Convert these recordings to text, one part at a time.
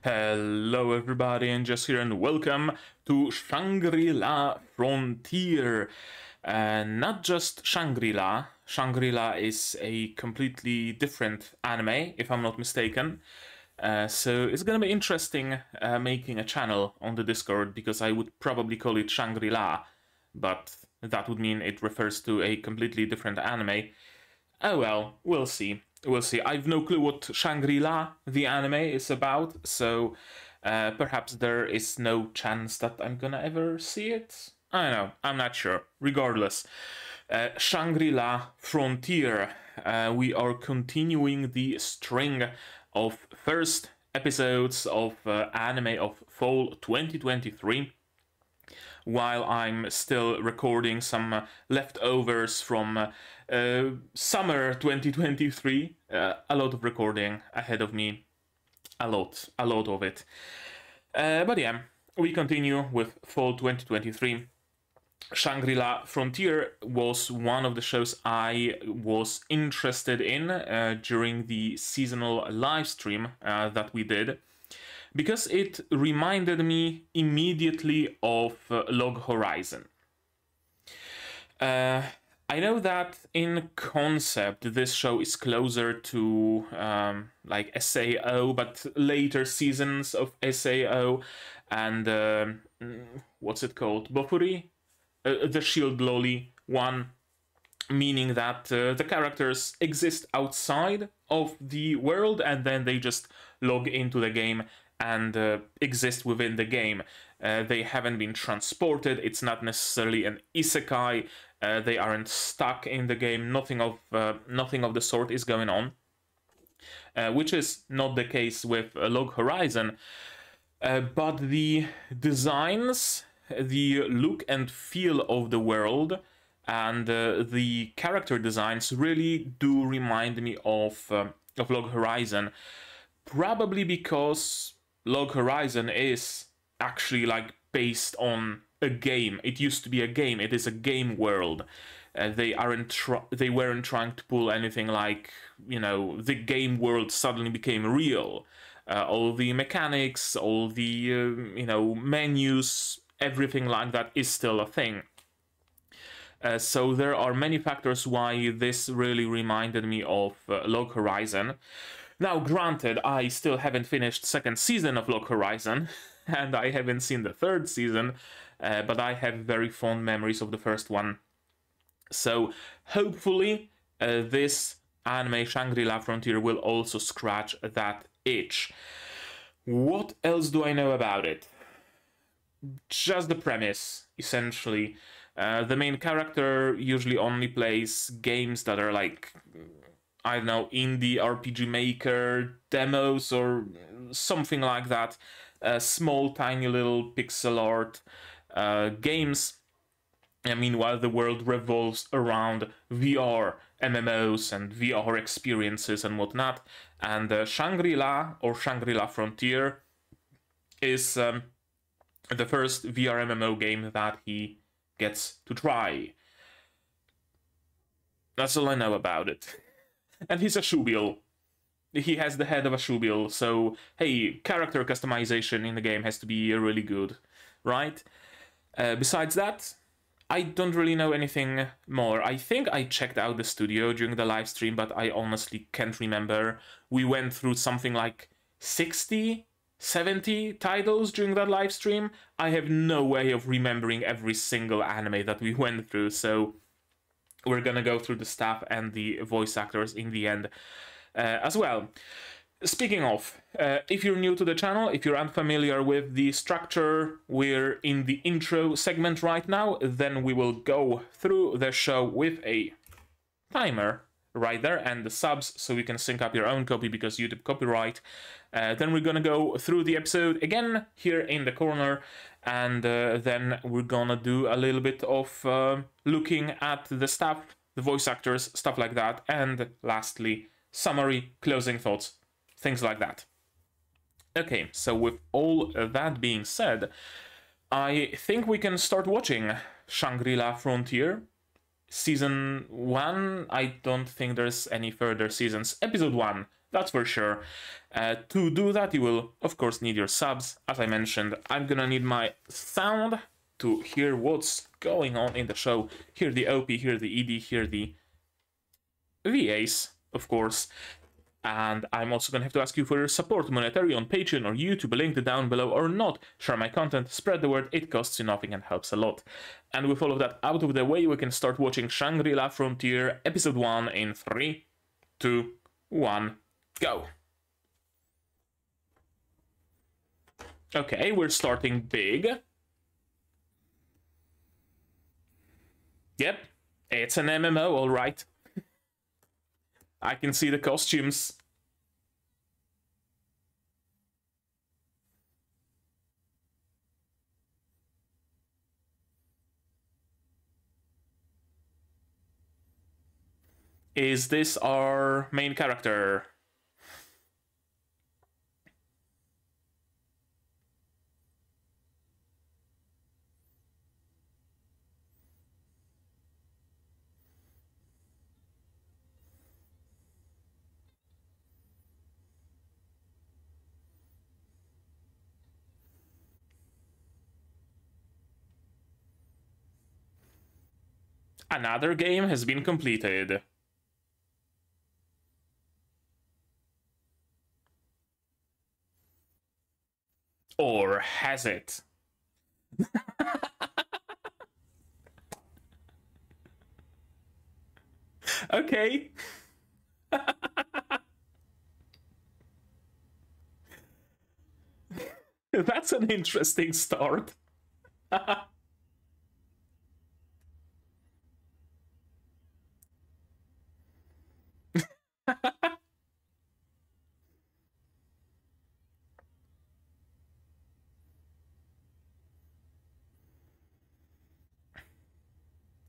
Hello everybody, and just here and welcome to Shangri-La Frontier. Not just Shangri-La. Shangri-La is a completely different anime, if I'm not mistaken. So it's gonna be interesting making a channel on the Discord, because I would probably call it Shangri-La, but that would mean it refers to a completely different anime. Oh well, we'll see. We'll see. I've no clue what Shangri-La, the anime, is about, so perhaps there is no chance that I'm gonna ever see it? I don't know, I'm not sure. Regardless, Shangri-La Frontier. We are continuing the string of first episodes of anime of fall 2023. While I'm still recording some leftovers from summer 2023. A lot of recording ahead of me. A lot of it. But yeah, we continue with fall 2023. Shangri-La Frontier was one of the shows I was interested in during the seasonal live stream that we did, because it reminded me immediately of Log Horizon. I know that in concept this show is closer to like SAO, but later seasons of SAO and what's it called? Bofuri? The Shield Loli one, meaning that the characters exist outside of the world and then they just log into the game and exist within the game. They haven't been transported. It's not necessarily an isekai. They aren't stuck in the game. Nothing of the sort is going on, which is not the case with Log Horizon. But the designs, the look and feel of the world, and the character designs really do remind me of Log Horizon. Probably because Log Horizon is actually like based on a game. It used to be a game. It is a game world. They weren't trying to pull anything like, you know, the game world suddenly became real. All the mechanics, all the you know, menus, everything like that is still a thing. So there are many factors why this really reminded me of Log Horizon. Now, granted, I still haven't finished second season of Log Horizon, and I haven't seen the third season, but I have very fond memories of the first one. So hopefully this anime Shangri-La Frontier will also scratch that itch. What else do I know about it? Just the premise, essentially. The main character usually only plays games that are like, I don't know, indie RPG Maker demos or something like that. Small, tiny little pixel art games. And meanwhile, the world revolves around VR MMOs and VR experiences and whatnot. And Shangri-La, or Shangri-La Frontier, is the first VR MMO game that he gets to try. That's all I know about it. And he's a Shubil. He has the head of a Shubil, so hey, character customization in the game has to be really good, right? Besides that, I don't really know anything more. I think I checked out the studio during the live stream, but I honestly can't remember. We went through something like 60, 70 titles during that live stream. I have no way of remembering every single anime that we went through, so we're gonna go through the staff and the voice actors in the end as well. Speaking of, if you're new to the channel, if you're unfamiliar with the structure, we're in the intro segment right now. Then we will go through the show with a timer right there and the subs, so you can sync up your own copy because YouTube copyright. Then we're gonna go through the episode again here in the corner, and then we're gonna do a little bit of looking at the stuff, the voice actors, stuff like that, and lastly, summary, closing thoughts, things like that. Okay, so with all that being said, I think we can start watching Shangri-La Frontier. Season 1, I don't think there's any further seasons. Episode 1, that's for sure. To do that, you will, of course, need your subs. As I mentioned, I'm gonna need my sound to hear what's going on in the show. Hear the OP, hear the ED, hear the VAs, of course. And I'm also gonna have to ask you for your support, monetary on Patreon or YouTube, linked down below or not. Share my content, spread the word, it costs you nothing and helps a lot. And with all of that out of the way, we can start watching Shangri-La Frontier Episode 1 in 3, 2, 1, go! Okay, we're starting big. Yep, it's an MMO, alright. I can see the costumes. Is this our main character? Another game has been completed. Or has it? Okay. That's an interesting start.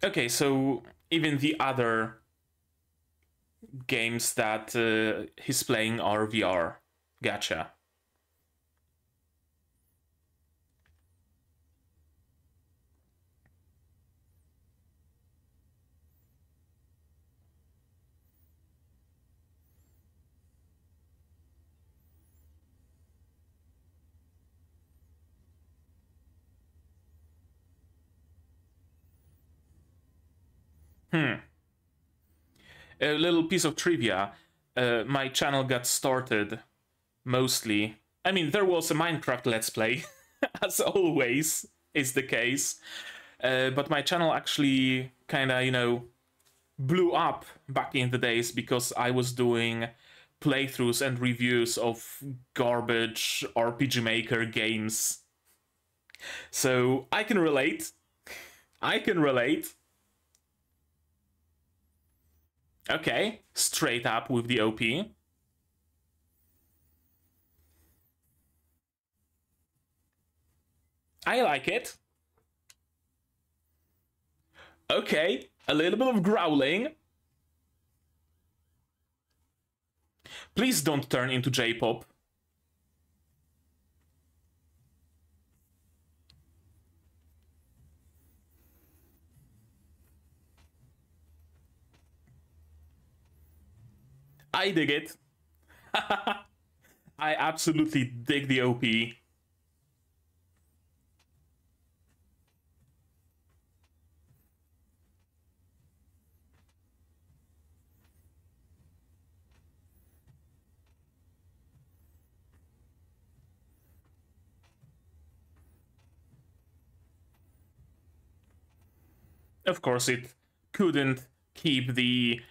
Okay, so even the other games that he's playing are VR. Gotcha. A little piece of trivia. My channel got started mostly. I mean, there was a Minecraft Let's Play, as always is the case. But my channel actually kinda, you know, blew up back in the days because I was doing playthroughs and reviews of garbage RPG Maker games. So I can relate. I can relate. Okay, straight up with the OP. I like it. Okay, a little bit of growling. Please don't turn into J-pop. I dig it. I absolutely dig the OP. Of course, it couldn't keep the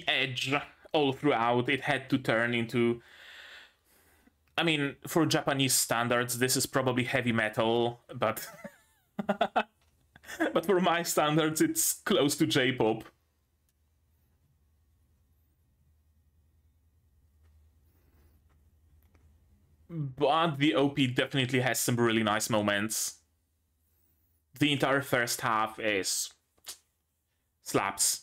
edge all throughout. It had to turn into... I mean, for Japanese standards, this is probably heavy metal, but... but for my standards, it's close to J-pop. But the OP definitely has some really nice moments. The entire first half is... slaps.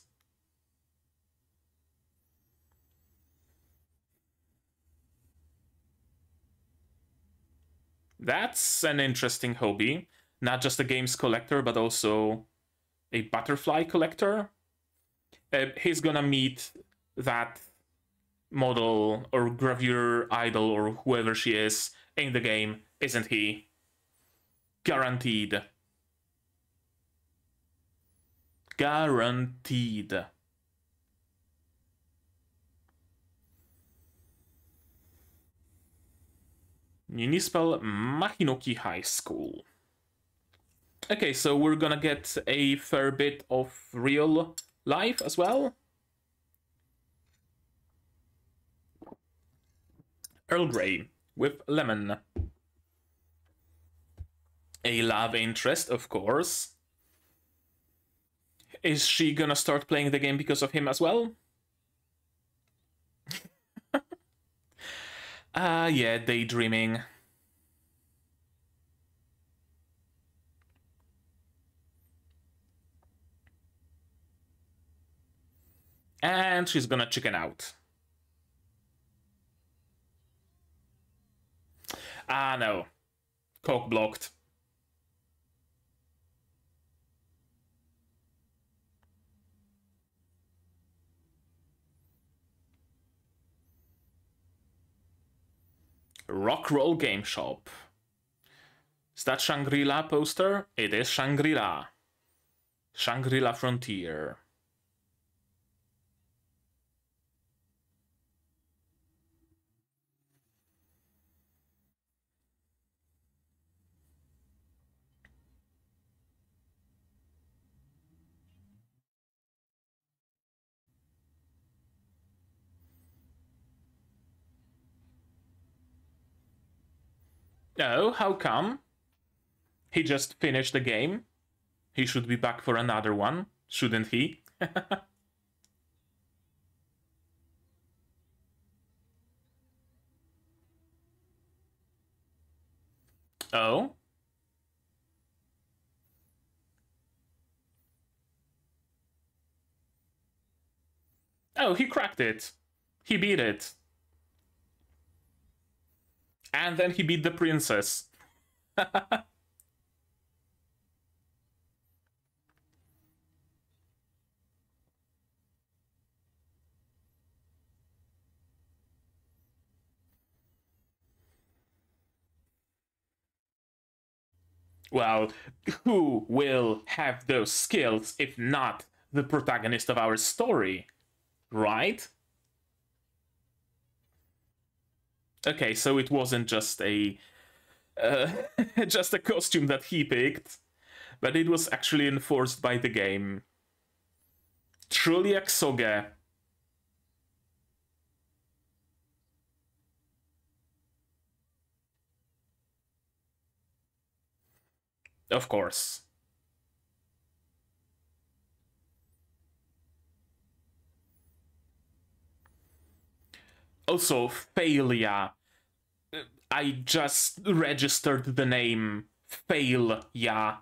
That's an interesting hobby. Not just a games collector, but also a butterfly collector. He's gonna meet that model or gravure idol or whoever she is in the game, isn't he? Guaranteed. Guaranteed. Municipal Mahinoki High School. Okay, so we're gonna get a fair bit of real life as well. Earl Grey with lemon. A love interest, of course. Is she gonna start playing the game because of him as well? Yeah, daydreaming. And she's gonna chicken out. Ah, no. Cock blocked. Rock Roll Game Shop. Is that Shangri-La poster? It is Shangri-La. Shangri-La Frontier. Oh, how come? He just finished the game. He should be back for another one, shouldn't he? Oh? Oh, he cracked it. He beat it. And then he beat the princess. Well, who will have those skills if not the protagonist of our story, right? Okay, so it wasn't just a just a costume that he picked, but it was actually enforced by the game. Truly a Ksoge. Of course. Also, Failure. I just registered the name. Failure.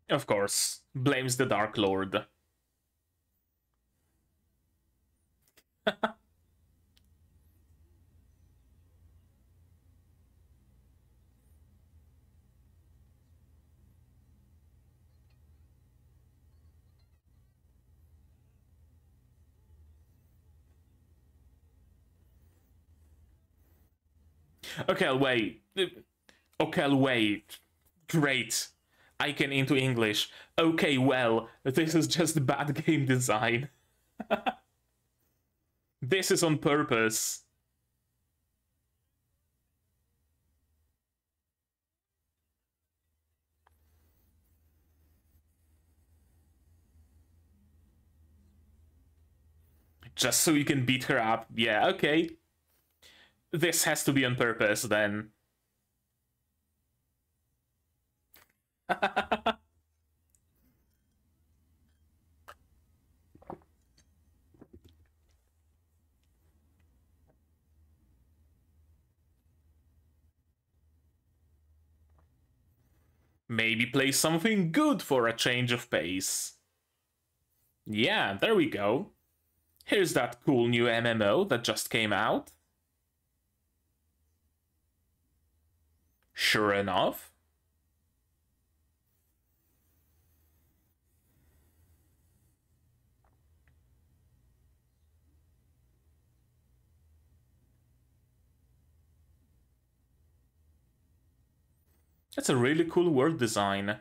Of course, blames the Dark Lord. Okay, wait. Okay, wait. Great. I can into English. Okay, well, this is just bad game design. This is on purpose. Just so you can beat her up. Yeah, okay. This has to be on purpose, then. Maybe play something good for a change of pace. Yeah, there we go. Here's that cool new MMO that just came out. Sure enough. That's a really cool world design.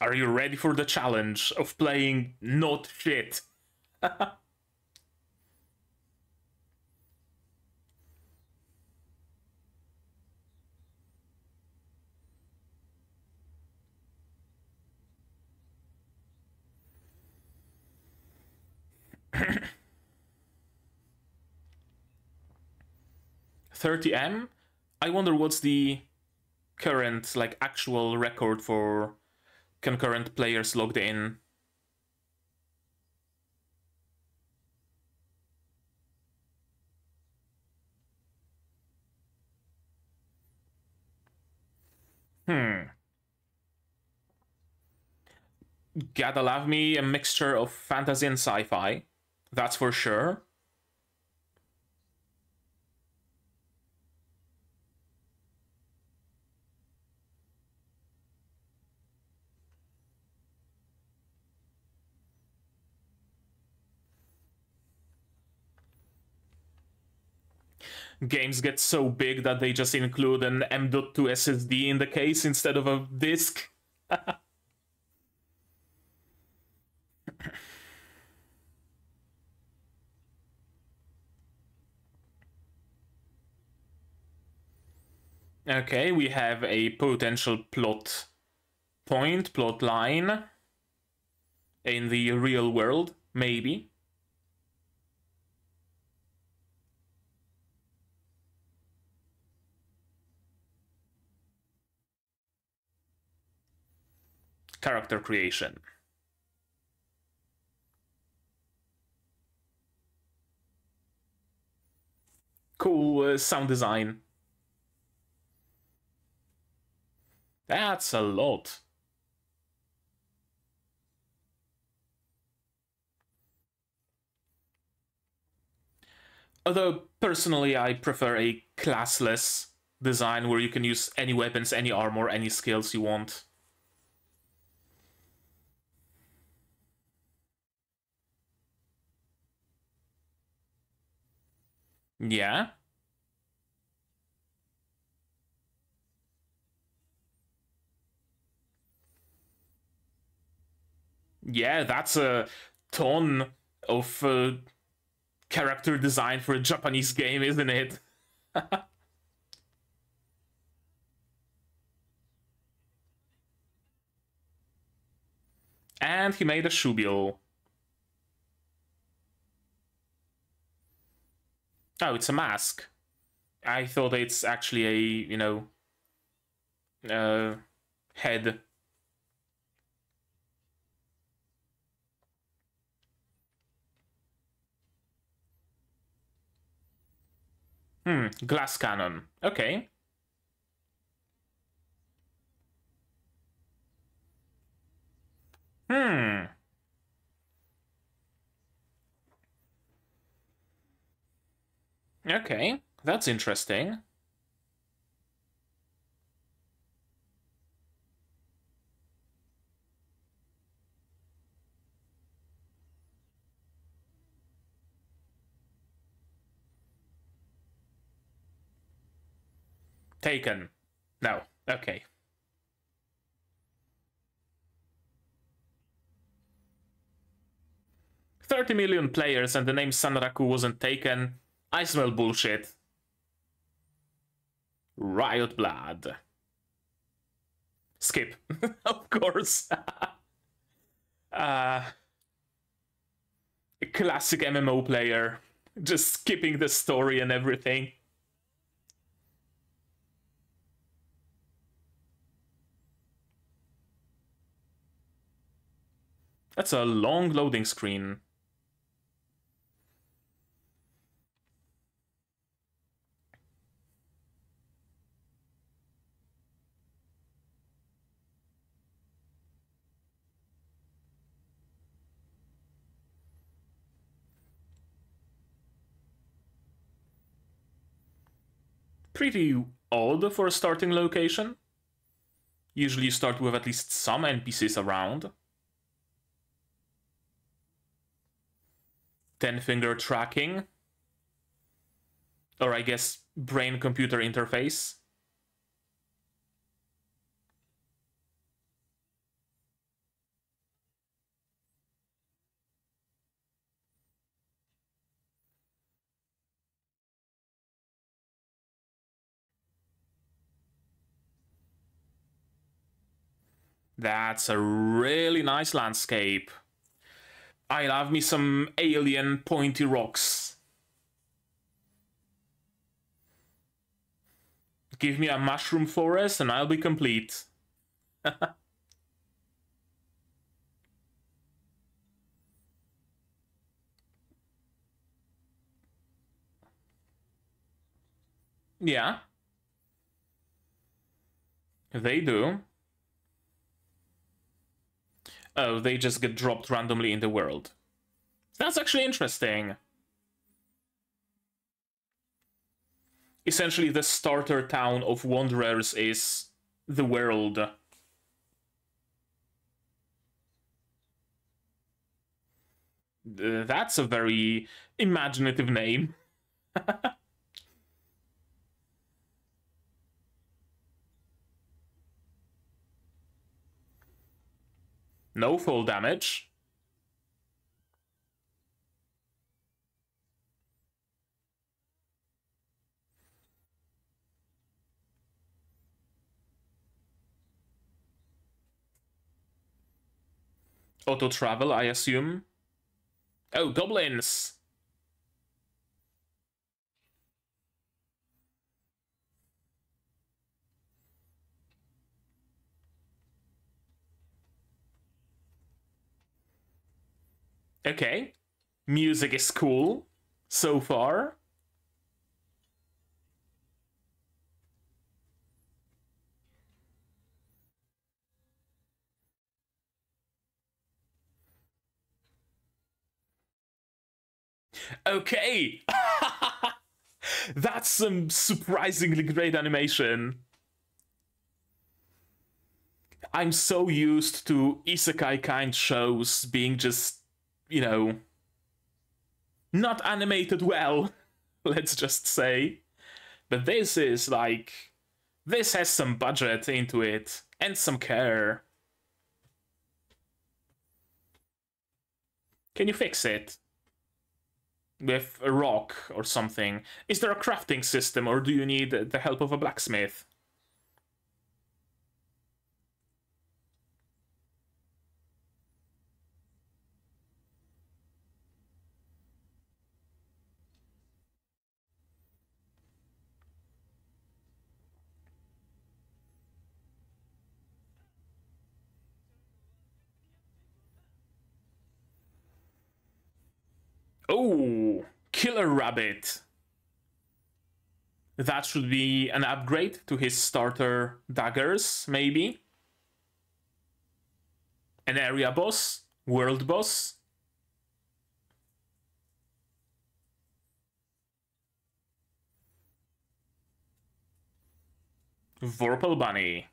Are you ready for the challenge of playing not shit? $30M? I wonder what's the current, like, actual record for concurrent players logged in. Gotta love me a mixture of fantasy and sci-fi. That's for sure. Games get so big that they just include an M.2 SSD in the case instead of a disk. Okay, we have a potential plot line in the real world, maybe. Character creation. Cool sound design. That's a lot. Although, personally, I prefer a classless design where you can use any weapons, any armor, any skills you want. Yeah? Yeah, that's a ton of character design for a Japanese game, isn't it? And he made a Shubil. Oh, it's a mask. I thought it's actually a, you know, head. Glass cannon. Okay. Okay, that's interesting. Taken. No. Okay. $30 million players and the name Sanraku wasn't taken. I smell bullshit. Riot Blood. Skip. Of course. A classic MMO player. Just skipping the story and everything. That's a long loading screen. Pretty odd for a starting location. Usually you start with at least some NPCs around. 10-finger tracking. Or I guess brain-computer interface. That's a really nice landscape. I love me some alien pointy rocks. Give me a mushroom forest and I'll be complete. Yeah. They do. Oh, they just get dropped randomly in the world. That's actually interesting. Essentially, the starter town of Wanderers is the world. That's a very imaginative name. No fall damage. Auto travel, I assume. Oh, goblins! Okay. Music is cool so far. Okay! That's some surprisingly great animation. I'm so used to isekai kind shows being just, you know, not animated well, let's just say. But this is like, this has some budget into it and some care. Can you fix it? With a rock or something? Is there a crafting system or do you need the help of a blacksmith? Oh, killer rabbit. That should be an upgrade to his starter daggers, maybe. An area boss, world boss. Vorpal Bunny.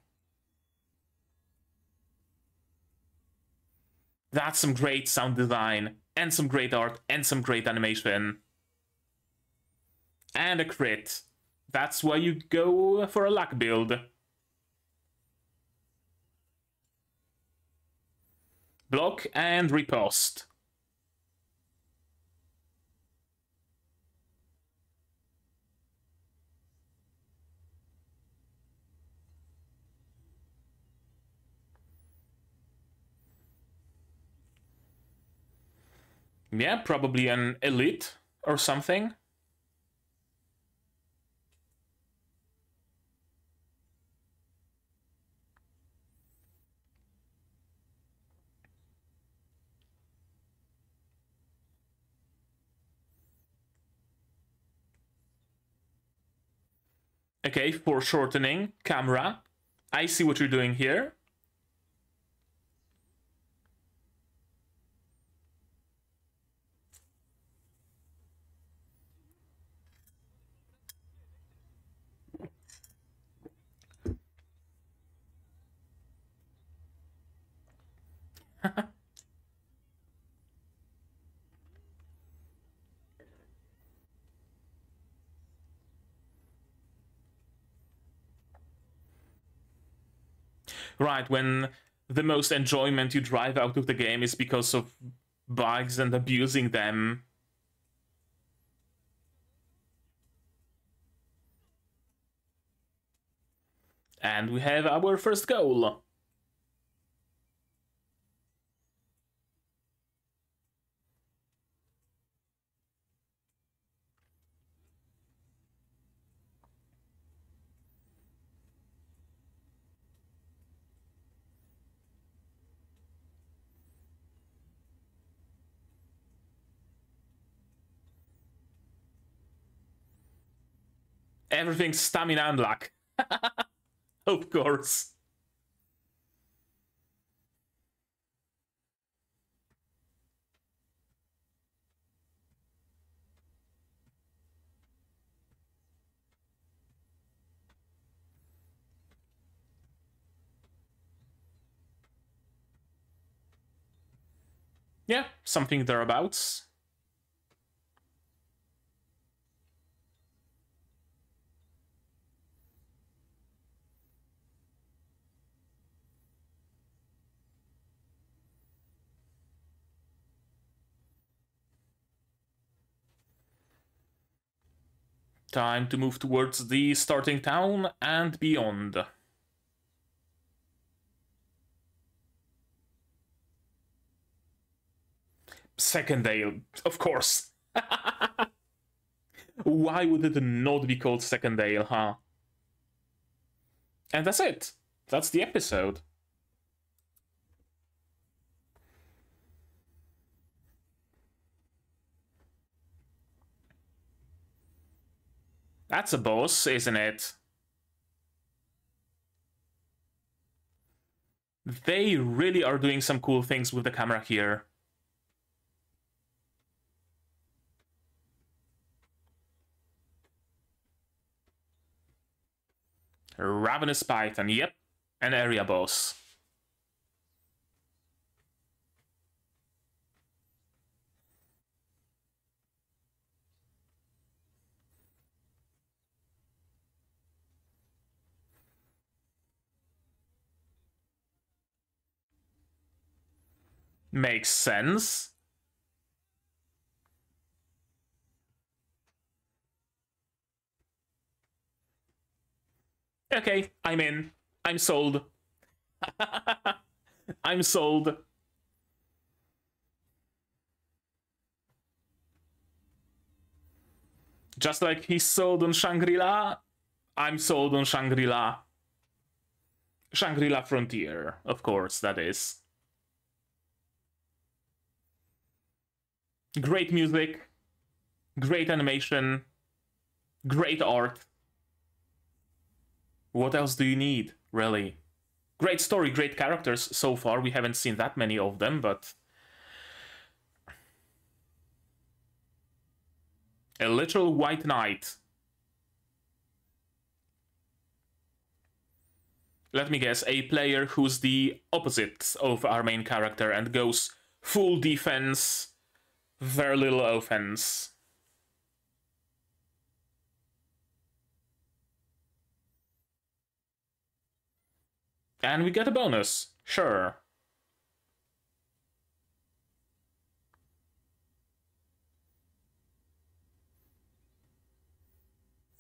That's some great sound design, and some great art, and some great animation. And a crit. That's why you go for a luck build. Block and riposte. Yeah, probably an elite or something. Okay, foreshortening, camera. I see what you're doing here. Right, when the most enjoyment you drive out of the game is because of bugs and abusing them. And we have our first goal. Everything's stamina and luck. Of course. Yeah, something thereabouts. Time to move towards the starting town and beyond. Second Dale, of course. Why would it not be called Second Dale, huh? And that's it. That's the episode. That's a boss, isn't it? They really are doing some cool things with the camera here. Ravenous Python, yep, an area boss. Makes sense. Okay, I'm in. I'm sold. I'm sold. Just like he's sold on Shangri-La, I'm sold on Shangri-La. Shangri-La Frontier, of course, that is. Great music, great animation, great art. What else do you need, really? Great story, great characters. So far, we haven't seen that many of them, but... a literal white knight. Let me guess, a player who's the opposite of our main character and goes full defense, very little offense. And we get a bonus, sure.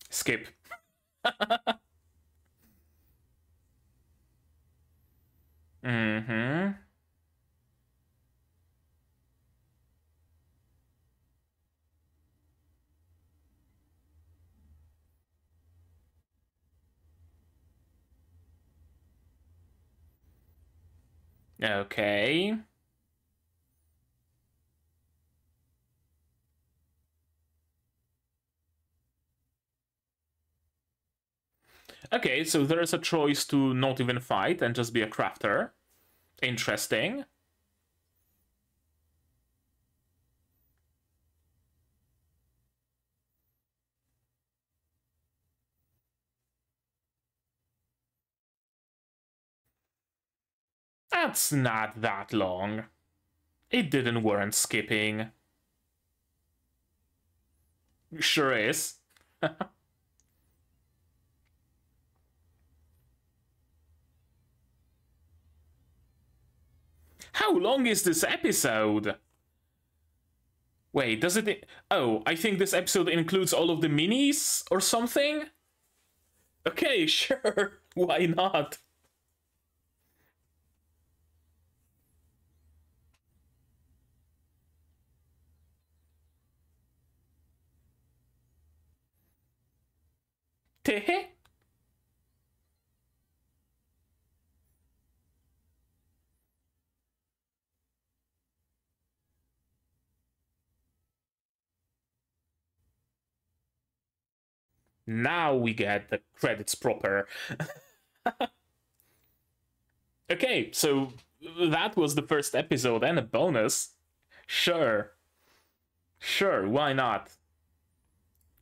Skip. Mm-hmm. Okay. Okay, so there's a choice to not even fight and just be a crafter. Interesting. That's not that long. It didn't warrant skipping. Sure is. How long is this episode? Wait, does it... Oh, I think this episode includes all of the minis or something? Okay, sure. Why not? Tehe? Now we get the credits proper. Okay, so that was the first episode and a bonus. Sure. Sure, why not?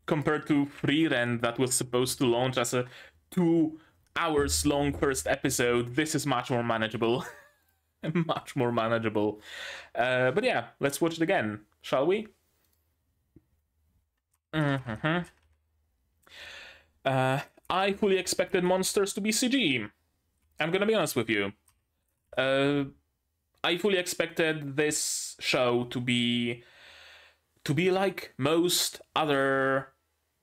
Compared to Free Rent that was supposed to launch as a 2 hours long first episode, this is much more manageable. Much more manageable. But yeah, let's watch it again, shall we? I fully expected monsters to be CG. I'm gonna be honest with you. I fully expected this show to be like most other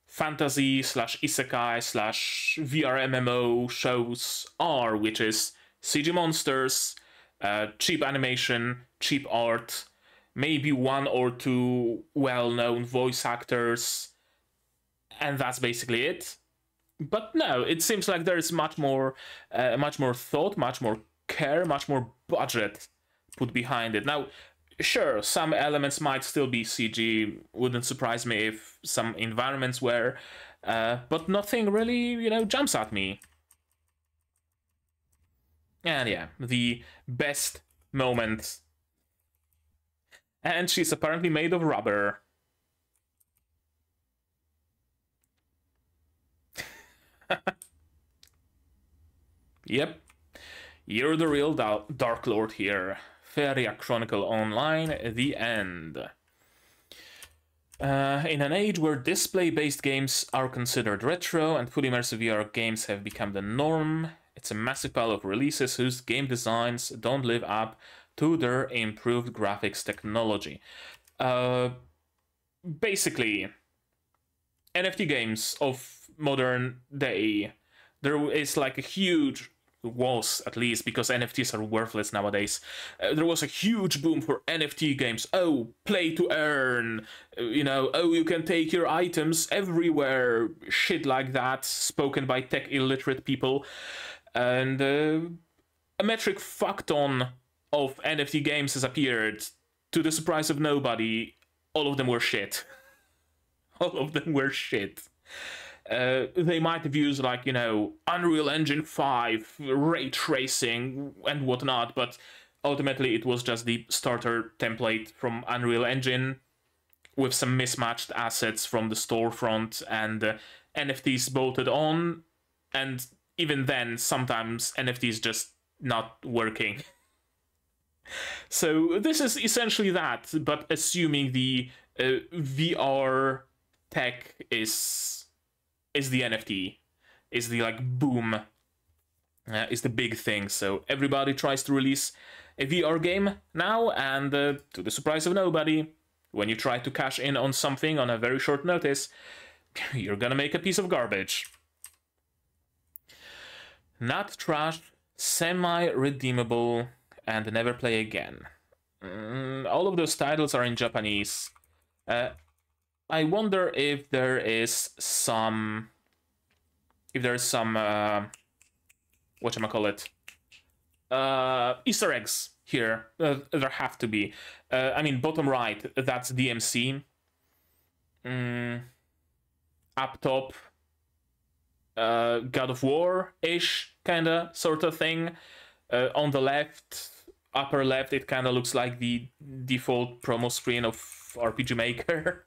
fantasy slash isekai slash VR MMO shows are, which is CG monsters, cheap animation, cheap art, maybe 1 or 2 well-known voice actors, and that's basically it. But no, it seems like there's much more thought, much more care, much more budget put behind it. Now, sure, some elements might still be CG. Wouldn't surprise me if some environments were, but nothing really, jumps at me. And yeah, the best moment. And she's apparently made of rubber. Yep, you're the real Dark Lord here. Feria Chronicle Online, the end. In an age where display-based games are considered retro and fully immersive VR games have become the norm, it's a massive pile of releases whose game designs don't live up to their improved graphics technology. Basically, NFT games of modern day, there is like a huge... was at least, because NFTs are worthless nowadays. There was a huge boom for NFT games. Oh, play to earn, oh, you can take your items everywhere, shit like that, spoken by tech illiterate people. And a metric fuckton of NFT games has appeared. To the surprise of nobody, all of them were shit. All of them were shit. They might have used, like, Unreal Engine 5, ray tracing, and whatnot, but ultimately it was just the starter template from Unreal Engine with some mismatched assets from the storefront and NFTs bolted on, and even then, sometimes NFTs just not working. So this is essentially that, but assuming the VR tech is the NFT, is the boom, is the big thing. So everybody tries to release a VR game now, and to the surprise of nobody, when you try to cash in on something on a very short notice, you're gonna make a piece of garbage. Not trash, semi-redeemable, and never play again. All of those titles are in Japanese. I wonder if there is some... whatchamacallit? Easter eggs here. There have to be. I mean, bottom right, that's DMC. Up top, God of War-ish, kinda, sort of thing. On the left, upper left, it kinda looks like the default promo screen of RPG Maker.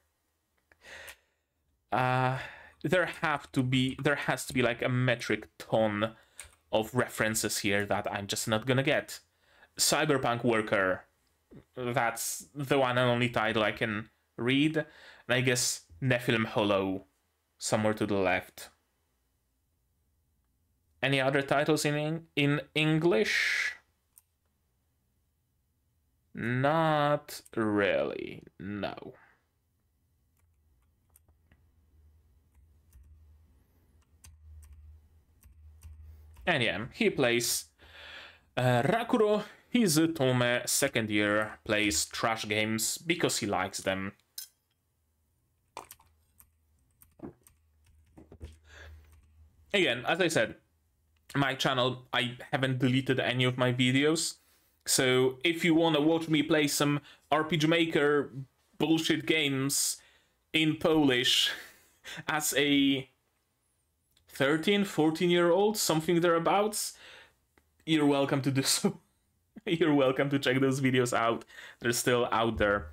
There has to be like a metric ton of references here that I'm just not gonna get. Cyberpunk Worker. That's the one and only title I can read. And I guess Nephilim Hollow, somewhere to the left. Any other titles in English? Not really, no. And yeah, he plays Rakuro Hizutome, second year, plays trash games because he likes them. Again, as I said, my channel, I haven't deleted any of my videos. So if you want to watch me play some RPG Maker bullshit games in Polish as a 13, 14-year-old, something thereabouts, you're welcome to do so. You're welcome to check those videos out. They're still out there.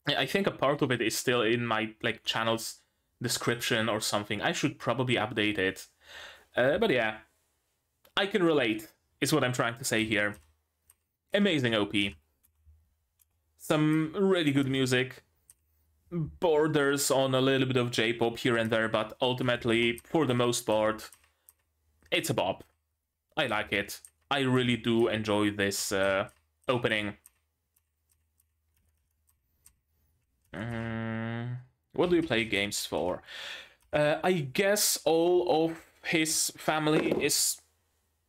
I think a part of it is still in my channel's description or something. I should probably update it. But yeah, I can relate, is what I'm trying to say here. Amazing OP. Some really good music. Borders on a little bit of J-pop here and there, but ultimately, for the most part, it's a bop. I like it. I really do enjoy this opening. What do you play games for? I guess all of his family is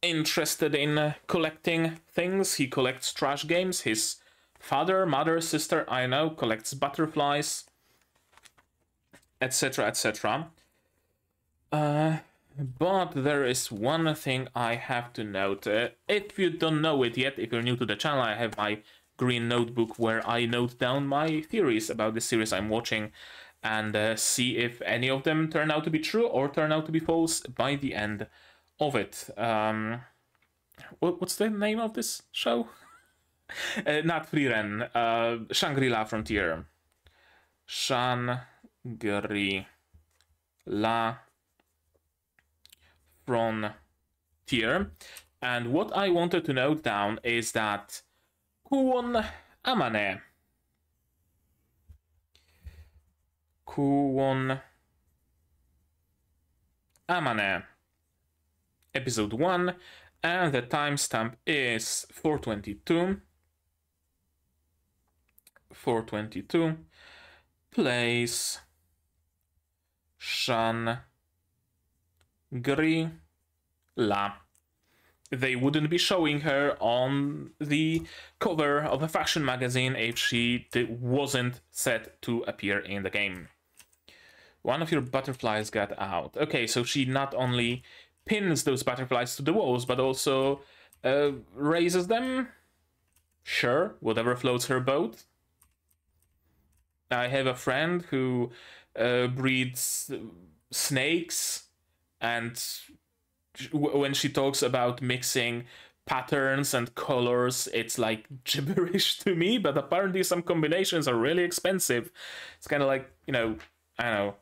interested in collecting things. He collects trash games. His father, mother, sister, I know, collects butterflies, etc., etc. But there is one thing I have to note. If you don't know it yet, if you're new to the channel, I have my green notebook where I note down my theories about the series I'm watching and see if any of them turn out to be true or turn out to be false by the end of it. What's the name of this show? Not Frieren. Shangri-La Frontier. Shangri-La Frontier. And what I wanted to note down is that Kuon Amane. Kuon Amane. Episode 1, and the timestamp is 422. 422 plays Shangri-La. They wouldn't be showing her on the cover of a fashion magazine if she wasn't set to appear in the game. One of your butterflies got out. Okay, so she not only pins those butterflies to the walls, but also raises them? Sure, whatever floats her boat. I have a friend who breeds snakes, and when she talks about mixing patterns and colors, it's like gibberish to me, but apparently some combinations are really expensive. It's kind of like, you know, I don't know,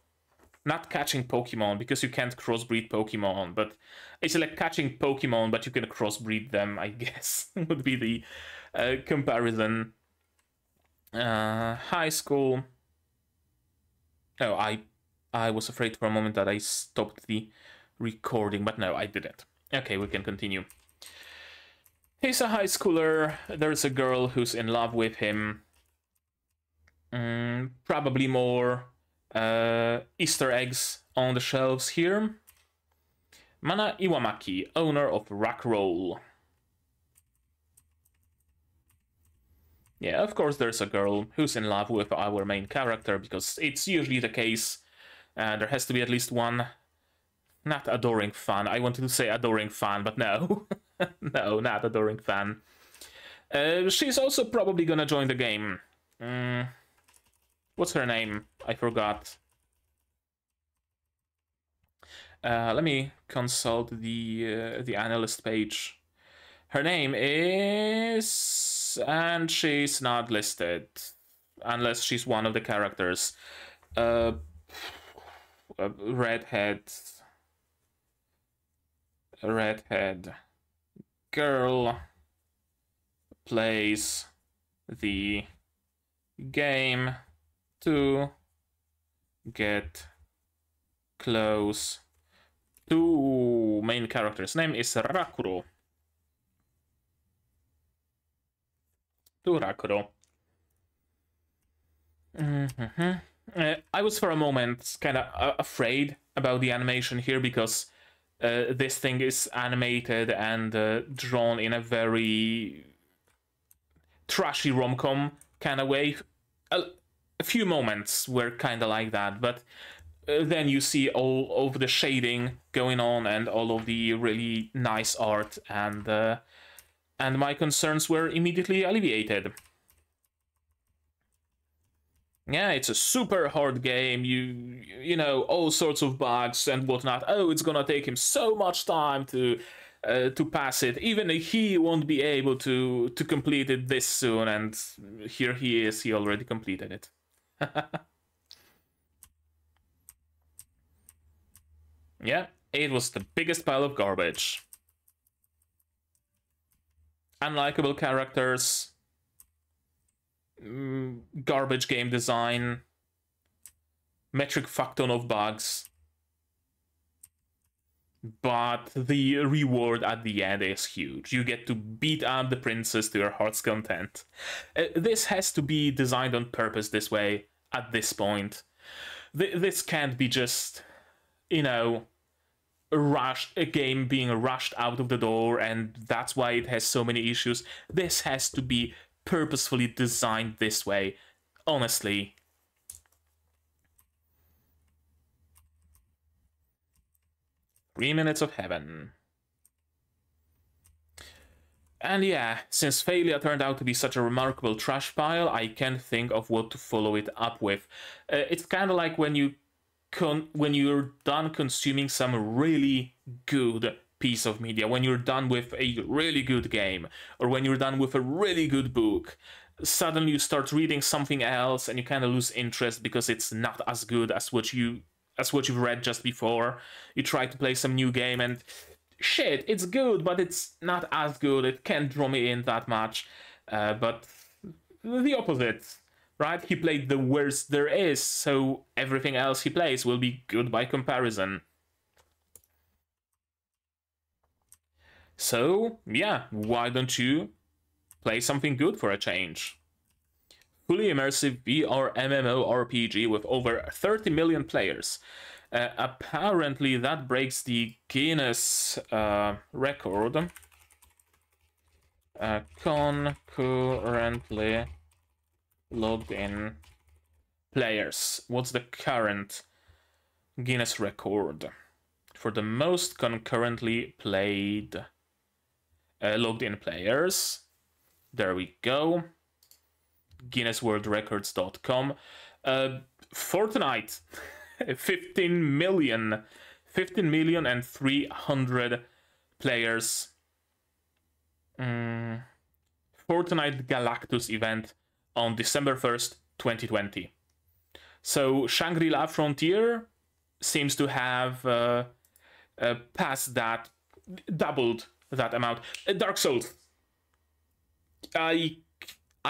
not catching Pokemon, because you can't crossbreed Pokemon, but it's like catching Pokemon, but you can crossbreed them, I guess, would be the comparison. High school. Oh, I was afraid for a moment that I stopped the recording, but no, I didn't. Okay, we can continue. He's a high schooler. There's a girl who's in love with him. Probably more Easter eggs on the shelves here. Mana Iwamaki, owner of Rockroll. Yeah, of course there's a girl who's in love with our main character, because it's usually the case. There has to be at least one, not adoring fan. I wanted to say adoring fan, but no. No, not adoring fan. She's also probably gonna join the game. What's her name? I forgot. Let me consult the analyst page. Her name is... and she's not listed. Unless she's one of the characters. Redhead girl plays the game to get close to main character's name is Rakuro. To Rakuro. I was for a moment kind of afraid about the animation here because this thing is animated and drawn in a very trashy rom-com kind of way. A few moments were kind of like that, but then you see all of the shading going on and all of the really nice art, and my concerns were immediately alleviated. Yeah, it's a super hard game. You know, all sorts of bugs and whatnot. Oh, it's gonna take him so much time to pass it. Even he won't be able to complete it this soon. And here he is. He already completed it. Yeah, it was the biggest pile of garbage. Unlikable characters. Garbage game design, metric fuck ton of bugs, but the reward at the end is huge. You get to beat up the princess to your heart's content. This has to be designed on purpose this way at this point. This can't be just, you know, a game being rushed out of the door and that's why it has so many issues. This has to be purposefully designed this way, honestly. Three minutes of heaven. And yeah, since failure turned out to be such a remarkable trash pile, I can't think of what to follow it up with. It's kind of like when you're done consuming some really good piece of media, when you're done with a really good game, or when you're done with a really good book, suddenly you start reading something else and you kind of lose interest because it's not as good as what you've read just before. You try to play some new game and shit, it's good, but it's not as good. It can't draw me in that much. But the opposite, right? He played the worst there is, so everything else he plays will be good by comparison. So, yeah, why don't you play something good for a change? Fully immersive VR MMORPG with over 30 million players. Apparently that breaks the Guinness record. Concurrently logged in players. What's the current Guinness record for the most concurrently played logged in players? There we go. GuinnessWorldRecords.com. Fortnite. 15 million and 300 players. Fortnite Galactus event on December 1st, 2020. So Shangri-La Frontier seems to have passed that, doubled that amount. Dark Souls. I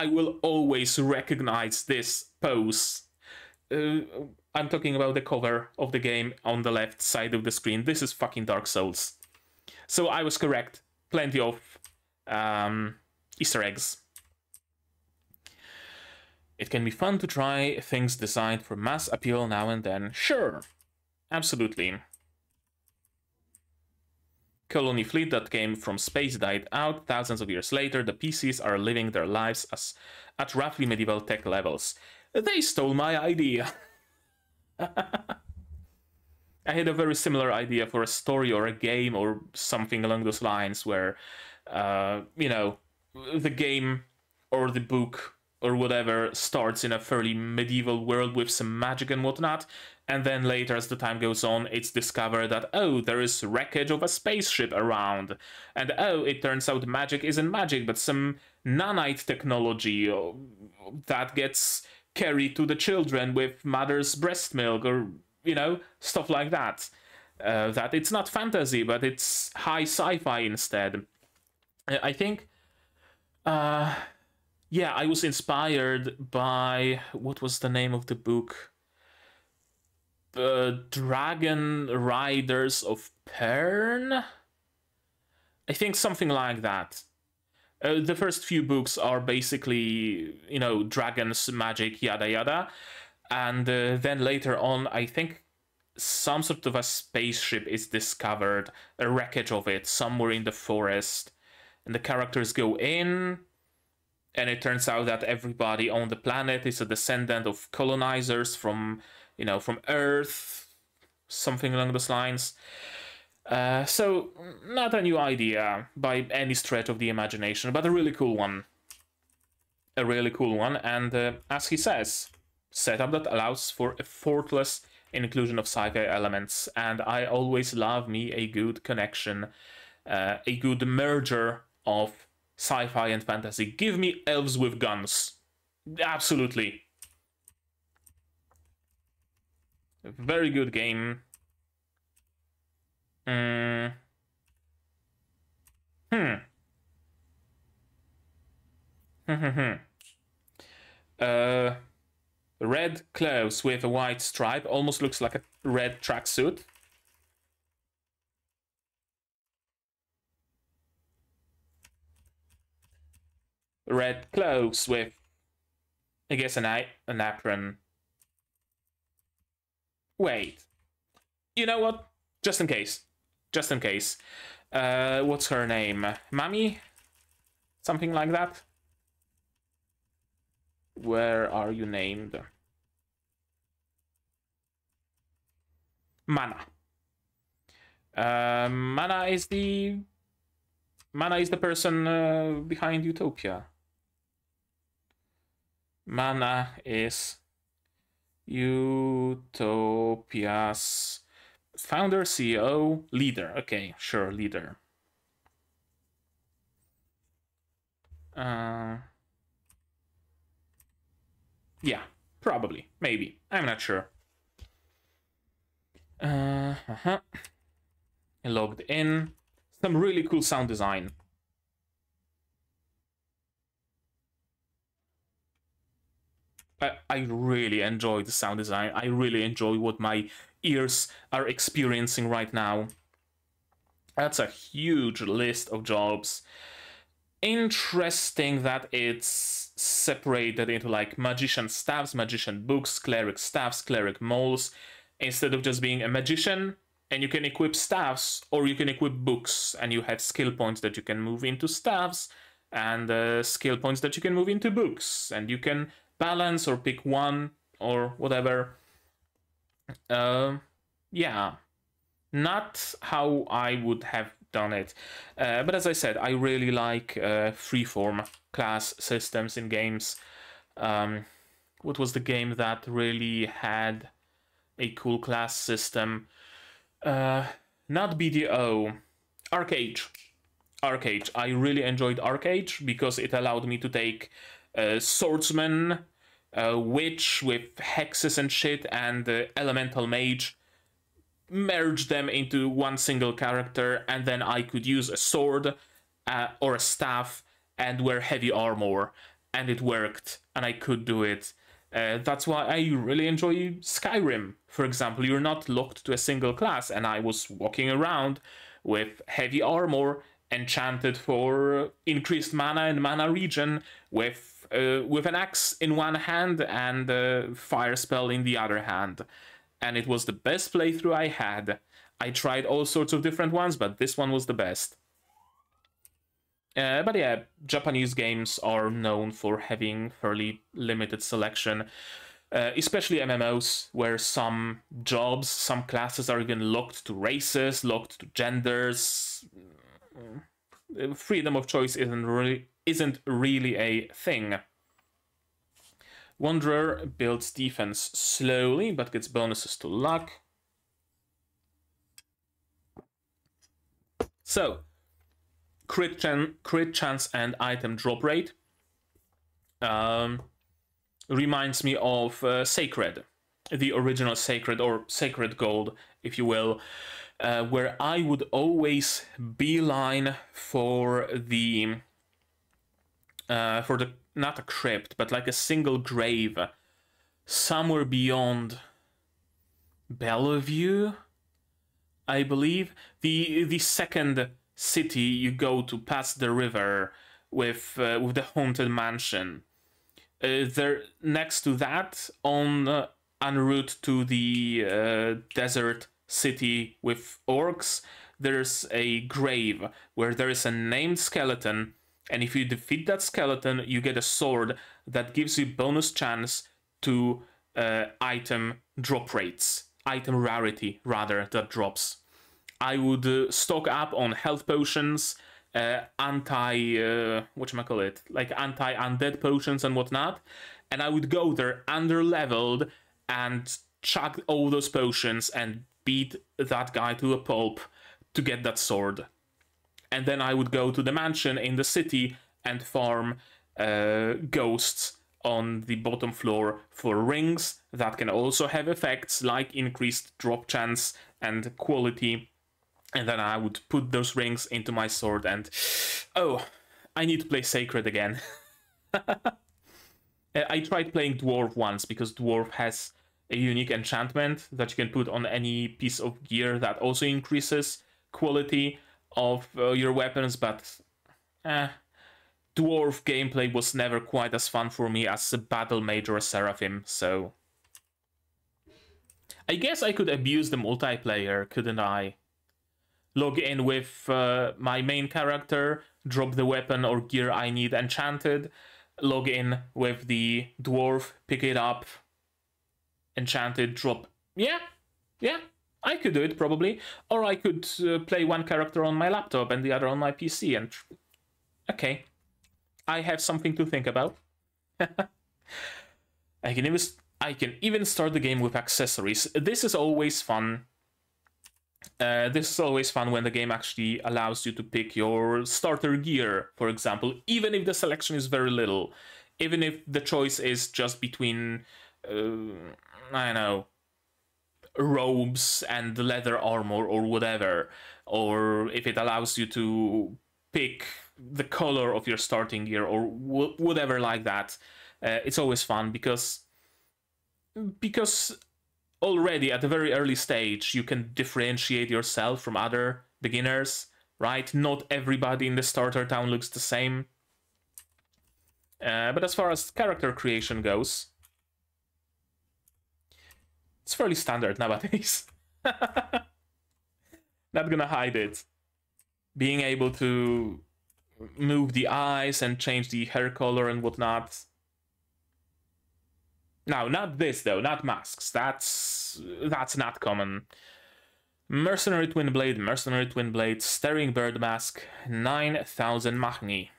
will always recognize this pose. I'm talking about the cover of the game on the left side of the screen. This is fucking Dark Souls. So I was correct. Plenty of Easter eggs. It can be fun to try things designed for mass appeal now and then. Sure, absolutely. Colony fleet that came from space died out. Thousands of years later, the PCs are living their lives at roughly medieval tech levels. They stole my idea. I had a very similar idea for a story or a game or something along those lines where, you know, the game or the book or whatever starts in a fairly medieval world with some magic and whatnot, and then later as the time goes on it's discovered that, oh, there is wreckage of a spaceship around, and oh, it turns out magic isn't magic but some nanite technology that gets carried to the children with mother's breast milk, or, you know, stuff like that. That it's not fantasy but it's high sci-fi instead. I think Yeah, I was inspired by, what was the name of the book? Dragon Riders of Pern? I think something like that. The first few books are basically, you know, dragons, magic, yada yada. And then later on, I think some sort of a spaceship is discovered, a wreckage of it, somewhere in the forest. And the characters go in, and it turns out that everybody on the planet is a descendant of colonizers from, you know, from Earth, something along those lines. So, not a new idea by any stretch of the imagination, but a really cool one. A really cool one, and as he says, setup that allows for effortless inclusion of sci-fi elements, and I always love me a good connection, a good merger of sci-fi and fantasy. Give me elves with guns. Absolutely. A very good game. Red clothes with a white stripe. Almost looks like a red tracksuit. Red clothes with, I guess, an apron. Wait. You know what? Just in case. Just in case. What's her name? Mami? Something like that? Where are you named? Mana. Mana is the person behind Utopia. Mana is Utopia's founder, CEO, leader. Okay, sure, leader. Yeah, probably, maybe. I'm not sure. Logged in. Some really cool sound design. I really enjoy the sound design. I really enjoy what my ears are experiencing right now. That's a huge list of jobs. Interesting that it's separated into like magician staffs, magician books, cleric staffs, cleric moles, instead of just being a magician and you can equip staffs, or you can equip books and you have skill points that you can move into staffs and skill points that you can move into books, and you can balance or pick one or whatever. Yeah, not how I would have done it, but as I said, I really like freeform class systems in games. What was the game that really had a cool class system? Not BDO, Arcade. Arcade. I really enjoyed Arcade because it allowed me to take swordsman, witch with hexes and shit, and elemental mage, merge them into one single character, and then I could use a sword or a staff and wear heavy armor, and it worked, and I could do it. That's why I really enjoy Skyrim. For example, you're not locked to a single class, and I was walking around with heavy armor, enchanted for increased mana and mana regen, with an axe in one hand and a fire spell in the other hand. And it was the best playthrough I had. I tried all sorts of different ones, but this one was the best. But yeah, Japanese games are known for having fairly limited selection, especially MMOs, where some jobs, some classes are even locked to races, locked to genders. Freedom of choice isn't really a thing. Wanderer builds defense slowly, but gets bonuses to luck. So, crit chance and item drop rate reminds me of Sacred, the original Sacred, or Sacred Gold, if you will, where I would always beeline for the for the, not a crypt, but like a single grave somewhere beyond Bellevue, I believe. The second city you go to past the river with the haunted mansion. There next to that, on en route to the desert city with orcs, there's a grave where there is a named skeleton, and if you defeat that skeleton, you get a sword that gives you bonus chance to item drop rates, item rarity rather, that drops. I would stock up on health potions, whatchamacallit, like anti-undead potions and whatnot, and I would go there under-leveled and chuck all those potions and beat that guy to a pulp to get that sword. And then I would go to the mansion in the city and farm ghosts on the bottom floor for rings that can also have effects like increased drop chance and quality. And then I would put those rings into my sword and... oh, I need to play Sacred again. I tried playing Dwarf once, because Dwarf has a unique enchantment that you can put on any piece of gear that also increases quality of your weapons, but... Dwarf gameplay was never quite as fun for me as a Battle Mage or a Seraphim, so... I guess I could abuse the multiplayer, couldn't I? Log in with my main character, drop the weapon or gear I need enchanted, log in with the dwarf, pick it up, enchanted, drop... yeah, I could do it probably. Or I could play one character on my laptop and the other on my PC and... okay, I have something to think about. I can even start the game with accessories. This is always fun. This is always fun when the game actually allows you to pick your starter gear, for example, even if the selection is very little. Even if the choice is just between, I don't know, robes and leather armor or whatever. Or if it allows you to pick the color of your starting gear or whatever like that. It's always fun because already at a very early stage you can differentiate yourself from other beginners, right? Not everybody in the starter town looks the same. But as far as character creation goes, it's fairly standard nowadays. Not gonna hide it. Being able to move the eyes and change the hair color and whatnot. Now, not this though, not masks. That's not common. Mercenary Twin Blade, Staring Bird Mask, 9,000 Mahni.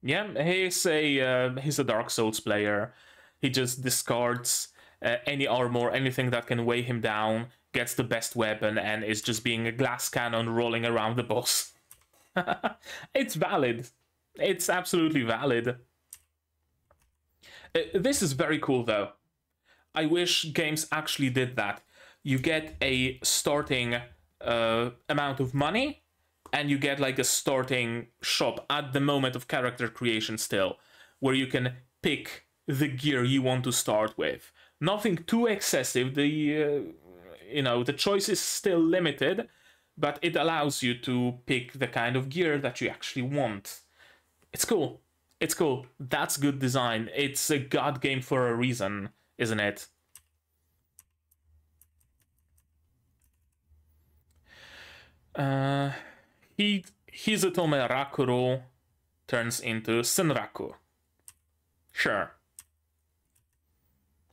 Yeah, he's a Dark Souls player. He just discards any armor, anything that can weigh him down, gets the best weapon, and is just being a glass cannon rolling around the boss. It's valid. It's absolutely valid. This is very cool, though. I wish games actually did that. You get a starting amount of money, and you get like a starting shop at the moment of character creation still, where you can pick the gear you want to start with. Nothing too excessive. The choice is still limited, but it allows you to pick the kind of gear that you actually want. It's cool. It's cool. That's good design. It's a god game for a reason, isn't it? Hizutome Rakuro turns into Senraku. Sure.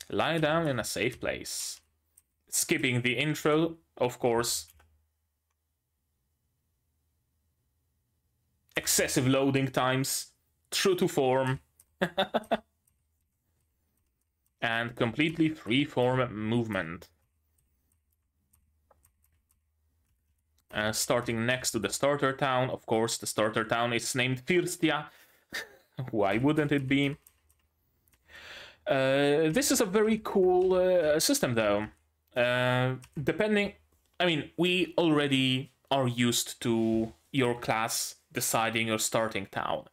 Lie down in a safe place. Skipping the intro, of course. Excessive loading times, true to form. And completely free-form movement. Starting next to the starter town, of course, the starter town is named Firstia. Why wouldn't it be? This is a very cool system, though. We already are used to your class deciding your starting town.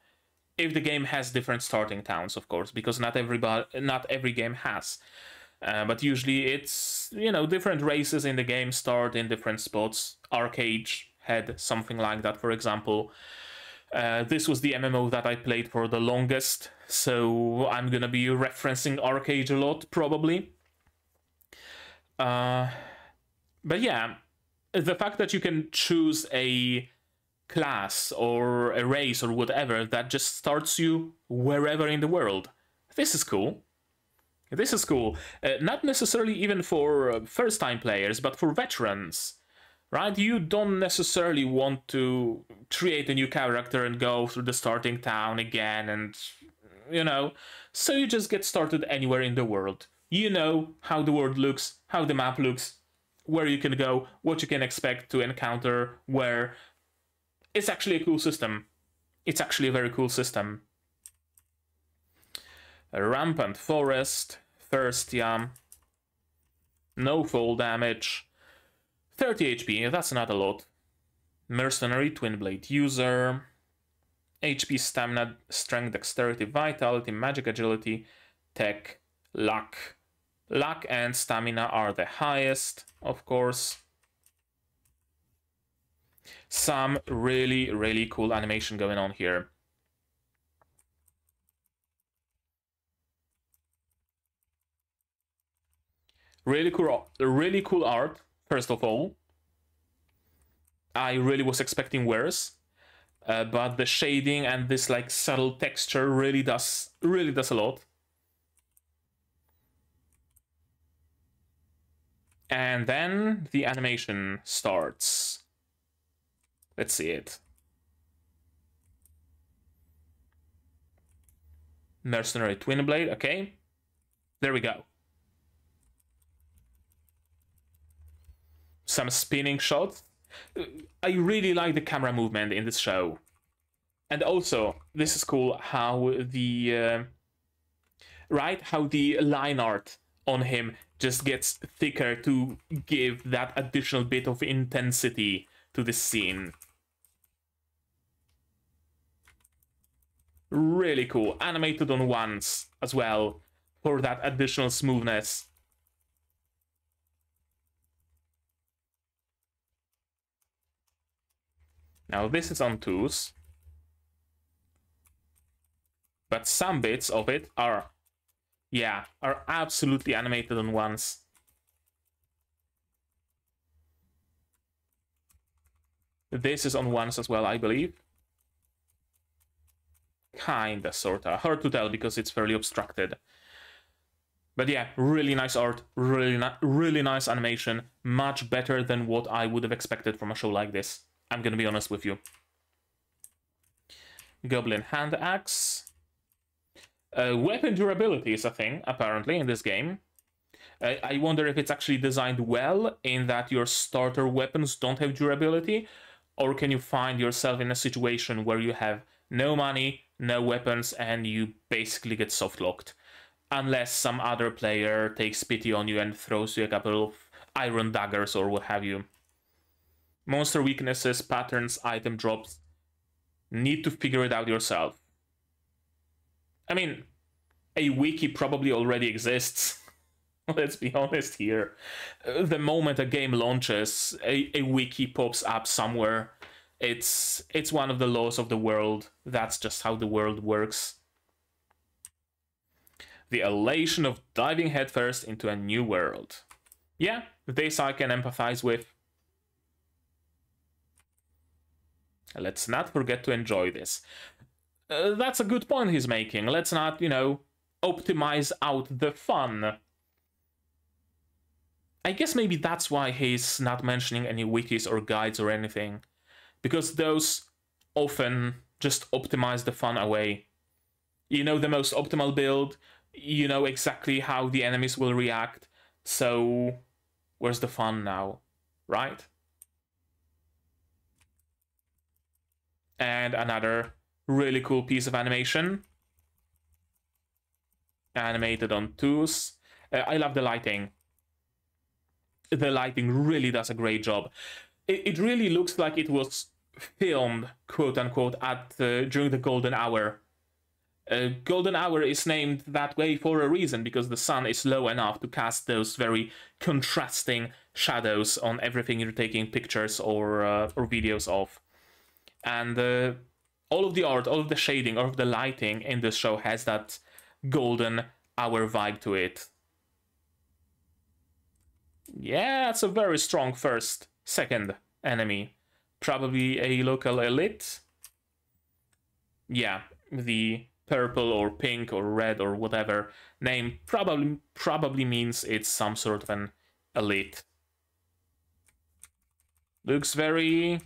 If the game has different starting towns, of course, because not every game has. But usually it's, you know, different races in the game start in different spots. Arcade had something like that, for example. This was the MMO that I played for the longest, so I'm gonna be referencing Arcade a lot, probably. But yeah, the fact that you can choose a class or a race or whatever that just starts you wherever in the world, this is cool. This is cool. Not necessarily even for first-time players, but for veterans. Right? You don't necessarily want to create a new character and go through the starting town again and, you know, so you just get started anywhere in the world. You know how the world looks, how the map looks, where you can go, what you can expect to encounter, where. It's actually a cool system. It's actually a very cool system. A Rampant Forest, Thirstia, no fall damage. 30 HP, that's not a lot. Mercenary, Twin Blade user. HP, Stamina, Strength, Dexterity, Vitality, Magic, Agility, Tech, Luck. Luck and Stamina are the highest, of course. Some really, really cool animation going on here. Really cool art. First of all, I really was expecting worse, but the shading and this like subtle texture really does a lot. And then the animation starts. Let's see it. Mercenary Twin Blade, okay. There we go. Some spinning shots. I really like the camera movement in this show. And also, this is cool how the how the line art on him just gets thicker to give that additional bit of intensity to the scene. Really cool. Animated on once as well for that additional smoothness. Now this is on twos, but some bits of it are absolutely animated on ones. This is on ones as well, I believe. Kinda, sorta. Hard to tell because it's fairly obstructed. But yeah, really nice art, really nice animation. Much better than what I would have expected from a show like this. I'm gonna be honest with you. Goblin Hand Axe. Weapon durability is a thing, apparently, in this game. I wonder if it's actually designed well, in that your starter weapons don't have durability, or can you find yourself in a situation where you have no money, no weapons, and you basically get soft-locked. Unless some other player takes pity on you and throws you a couple of iron daggers or what have you. Monster weaknesses, patterns, item drops. Need to figure it out yourself. I mean, a wiki probably already exists. Let's be honest here. The moment a game launches, a wiki pops up somewhere. It's one of the laws of the world. That's just how the world works. The elation of diving headfirst into a new world. Yeah, this I can empathize with. Let's not forget to enjoy this. That's a good point he's making. Let's not, you know, optimize out the fun. I guess maybe that's why he's not mentioning any wikis or guides or anything. Because those often just optimize the fun away. You know the most optimal build, you know exactly how the enemies will react, so where's the fun now, right? And another really cool piece of animation. Animated on twos. I love the lighting. The lighting really does a great job. It really looks like it was filmed, quote unquote, at during the golden hour. Golden hour is named that way for a reason, because the sun is low enough to cast those very contrasting shadows on everything you're taking pictures or videos of. And all of the art, all of the shading, all of the lighting in this show has that golden hour vibe to it. Yeah, it's a very strong second enemy. Probably a local elite. Yeah, the purple or pink or red or whatever name probably means it's some sort of an elite. Looks very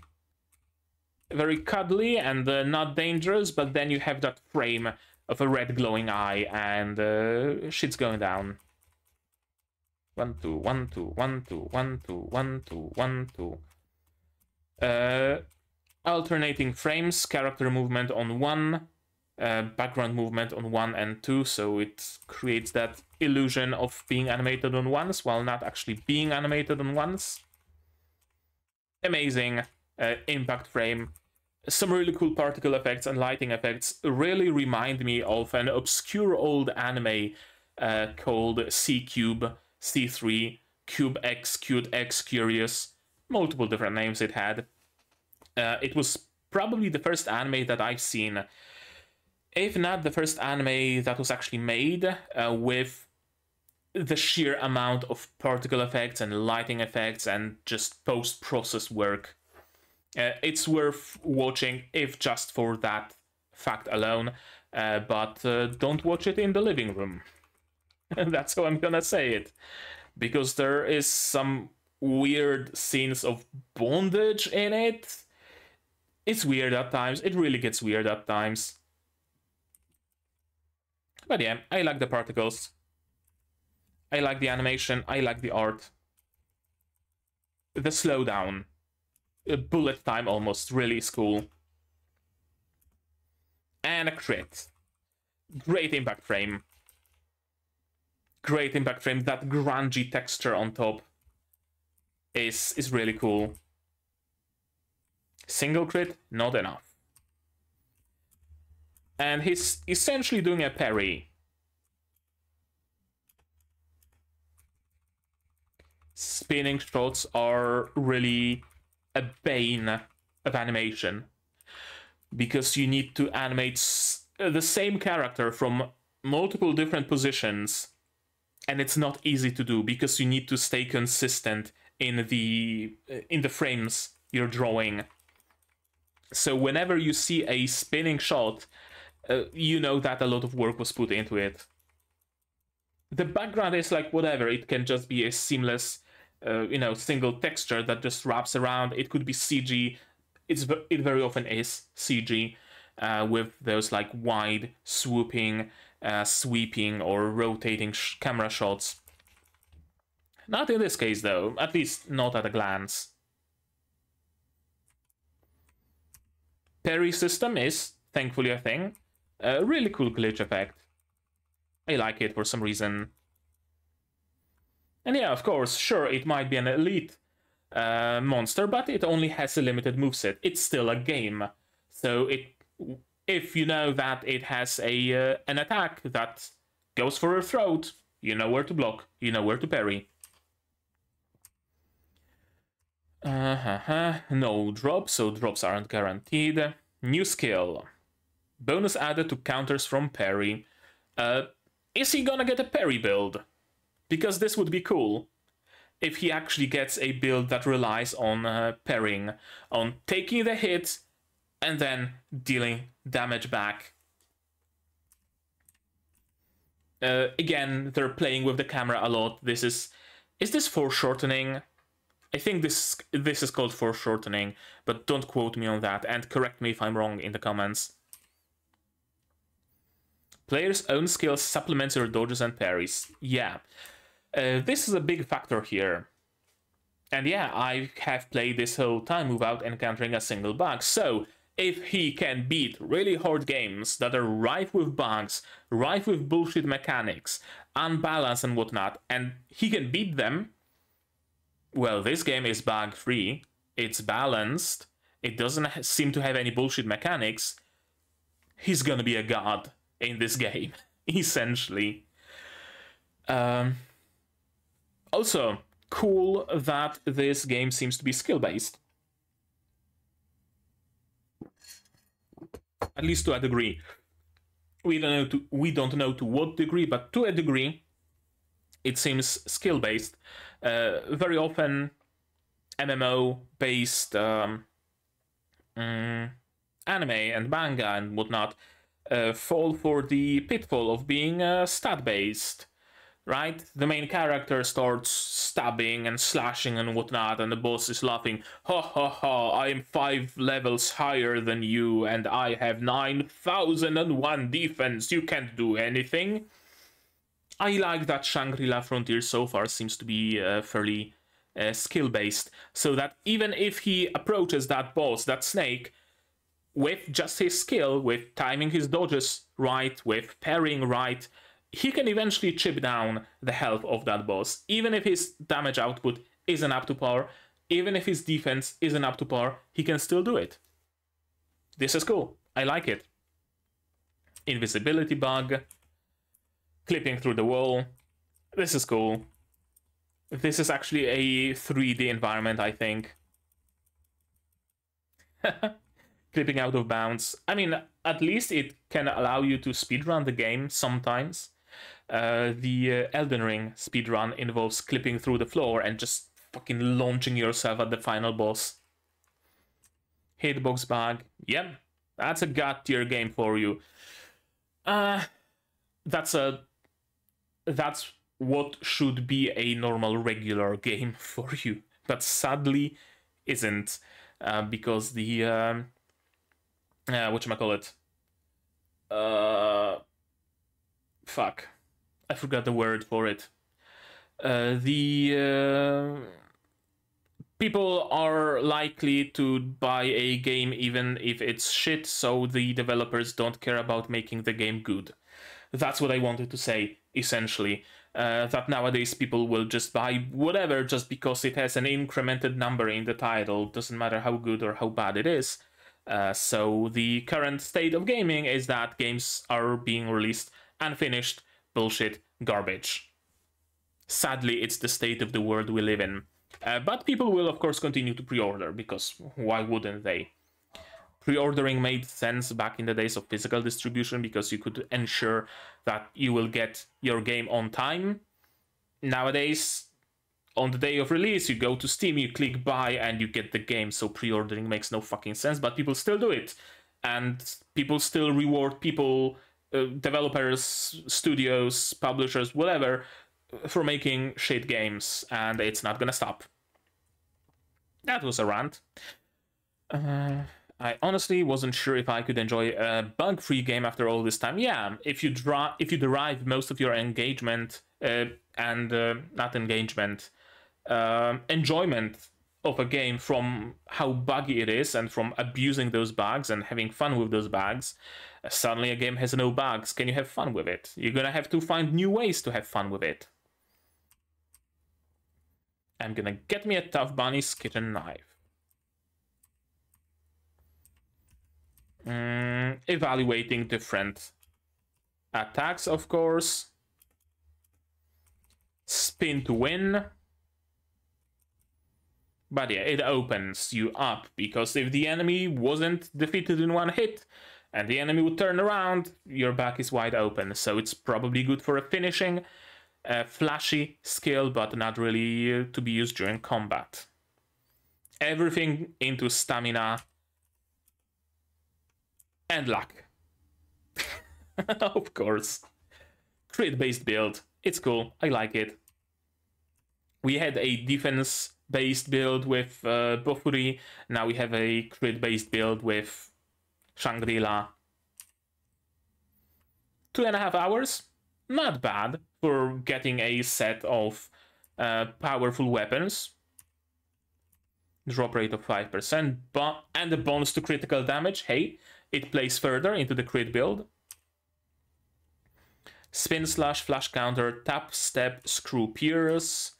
cuddly and not dangerous, but then you have that frame of a red glowing eye and shit's going down. 1 2 1 2 1 2 1 2 1 2 1 2. Alternating frames, character movement on 1, background movement on 1 and 2, so it creates that illusion of being animated on once while not actually being animated on once. Amazing impact frame. Some really cool particle effects and lighting effects really remind me of an obscure old anime called C-Cube, C3, Cube X, Cube X Curious. Multiple different names it had. It was probably the first anime that I've seen, if not the first anime that was actually made with the sheer amount of particle effects and lighting effects and just post-process work. It's worth watching if just for that fact alone, but don't watch it in the living room. That's how I'm gonna say it, because there is some weird scenes of bondage in it. It's weird at times, it really gets weird at times. But yeah, I like the particles. I like the animation, I like the art. The slowdown. Bullet time almost, really is cool. And a crit. Great impact frame. Great impact frame, that grungy texture on top is really cool. Single crit, not enough. And he's essentially doing a parry. Spinning shots are really a bane of animation, because you need to animate the same character from multiple different positions, and it's not easy to do because you need to stay consistent in the frames you're drawing. So whenever you see a spinning shot, you know that a lot of work was put into it. The background is like whatever, it can just be a seamless single texture that just wraps around. It could be CG. It very often is CG with those like wide swooping, sweeping or rotating camera shots. Not in this case though, at least not at a glance. Parry system is thankfully a thing. A really cool glitch effect. I like it for some reason. And yeah, of course, sure, it might be an elite monster, but it only has a limited moveset. It's still a game. So if you know that it has an attack that goes for a throat, you know where to block, you know where to parry. No drops, so drops aren't guaranteed. New skill. Bonus added to counters from parry. Is he gonna get a parry build? Because this would be cool if he actually gets a build that relies on parrying, on taking the hit and then dealing damage back. Again, they're playing with the camera a lot. Is this foreshortening? I think this is called foreshortening, but don't quote me on that and correct me if I'm wrong in the comments. Player's own skills supplements your dodges and parries. Yeah. This is a big factor here. And yeah, I have played this whole time without encountering a single bug. So, if he can beat really hard games that are rife with bugs, rife with bullshit mechanics, unbalanced and whatnot, and he can beat them, well, this game is bug-free, it's balanced, it doesn't seem to have any bullshit mechanics, he's gonna be a god in this game, essentially. Also, cool that this game seems to be skill-based. At least to a degree. We don't know to what degree, but to a degree, it seems skill-based. Very often, MMO-based anime and manga and whatnot fall for the pitfall of being stat-based, right? The main character starts stabbing and slashing and whatnot, and the boss is laughing, ha ha ha, I am 5 levels higher than you, and I have 9,001 defense, you can't do anything. I like that Shangri-La Frontier so far seems to be fairly skill-based, so that even if he approaches that boss, that snake, with just his skill, with timing his dodges right, with parrying right, he can eventually chip down the health of that boss, even if his damage output isn't up to par, even if his defense isn't up to par, he can still do it. This is cool. I like it. Invisibility bug, clipping through the wall. This is cool. This is actually a 3D environment, I think. Clipping out of bounds. I mean, at least it can allow you to speedrun the game sometimes. The Elden Ring speedrun involves clipping through the floor and just fucking launching yourself at the final boss. Hitbox bug. Yep, that's a god tier game for you. That's what should be a normal regular game for you, but sadly isn't, because the whatchamacallit, fuck, I forgot the word for it. People are likely to buy a game even if it's shit, so the developers don't care about making the game good. That's what I wanted to say, essentially. That nowadays people will just buy whatever just because it has an incremented number in the title. Doesn't matter how good or how bad it is. So the current state of gaming is that games are being released unfinished, bullshit, garbage. Sadly, it's the state of the world we live in. But people will, of course, continue to pre-order, because why wouldn't they? Pre-ordering made sense back in the days of physical distribution because you could ensure that you will get your game on time. Nowadays, on the day of release, you go to Steam, you click buy, and you get the game, so pre-ordering makes no fucking sense, but people still do it. And people still reward people, developers, studios, publishers, whatever, for making shit games, and it's not gonna stop. That was a rant. I honestly wasn't sure if I could enjoy a bug-free game after all this time. Yeah, if you derive most of your engagement enjoyment of a game from how buggy it is and from abusing those bugs and having fun with those bugs, suddenly a game has no bugs. Can you have fun with it? You're gonna have to find new ways to have fun with it. I'm gonna get me a Tough Bunny's kitchen knife. Evaluating different attacks, of course. Spin to win. But yeah, it opens you up, because if the enemy wasn't defeated in one hit and the enemy would turn around, your back is wide open. So it's probably good for a finishing, flashy skill, but not really to be used during combat. Everything into stamina and luck. Of course. Crit-based build. It's cool. I like it. We had a defense-based build with Bofuri. Now we have a crit-based build with Shangri-La. 2.5 hours? Not bad for getting a set of powerful weapons. Drop rate of 5%, and a bonus to critical damage. Hey, it plays further into the crit build. Spin slash, flash counter, tap, step, screw, pierce.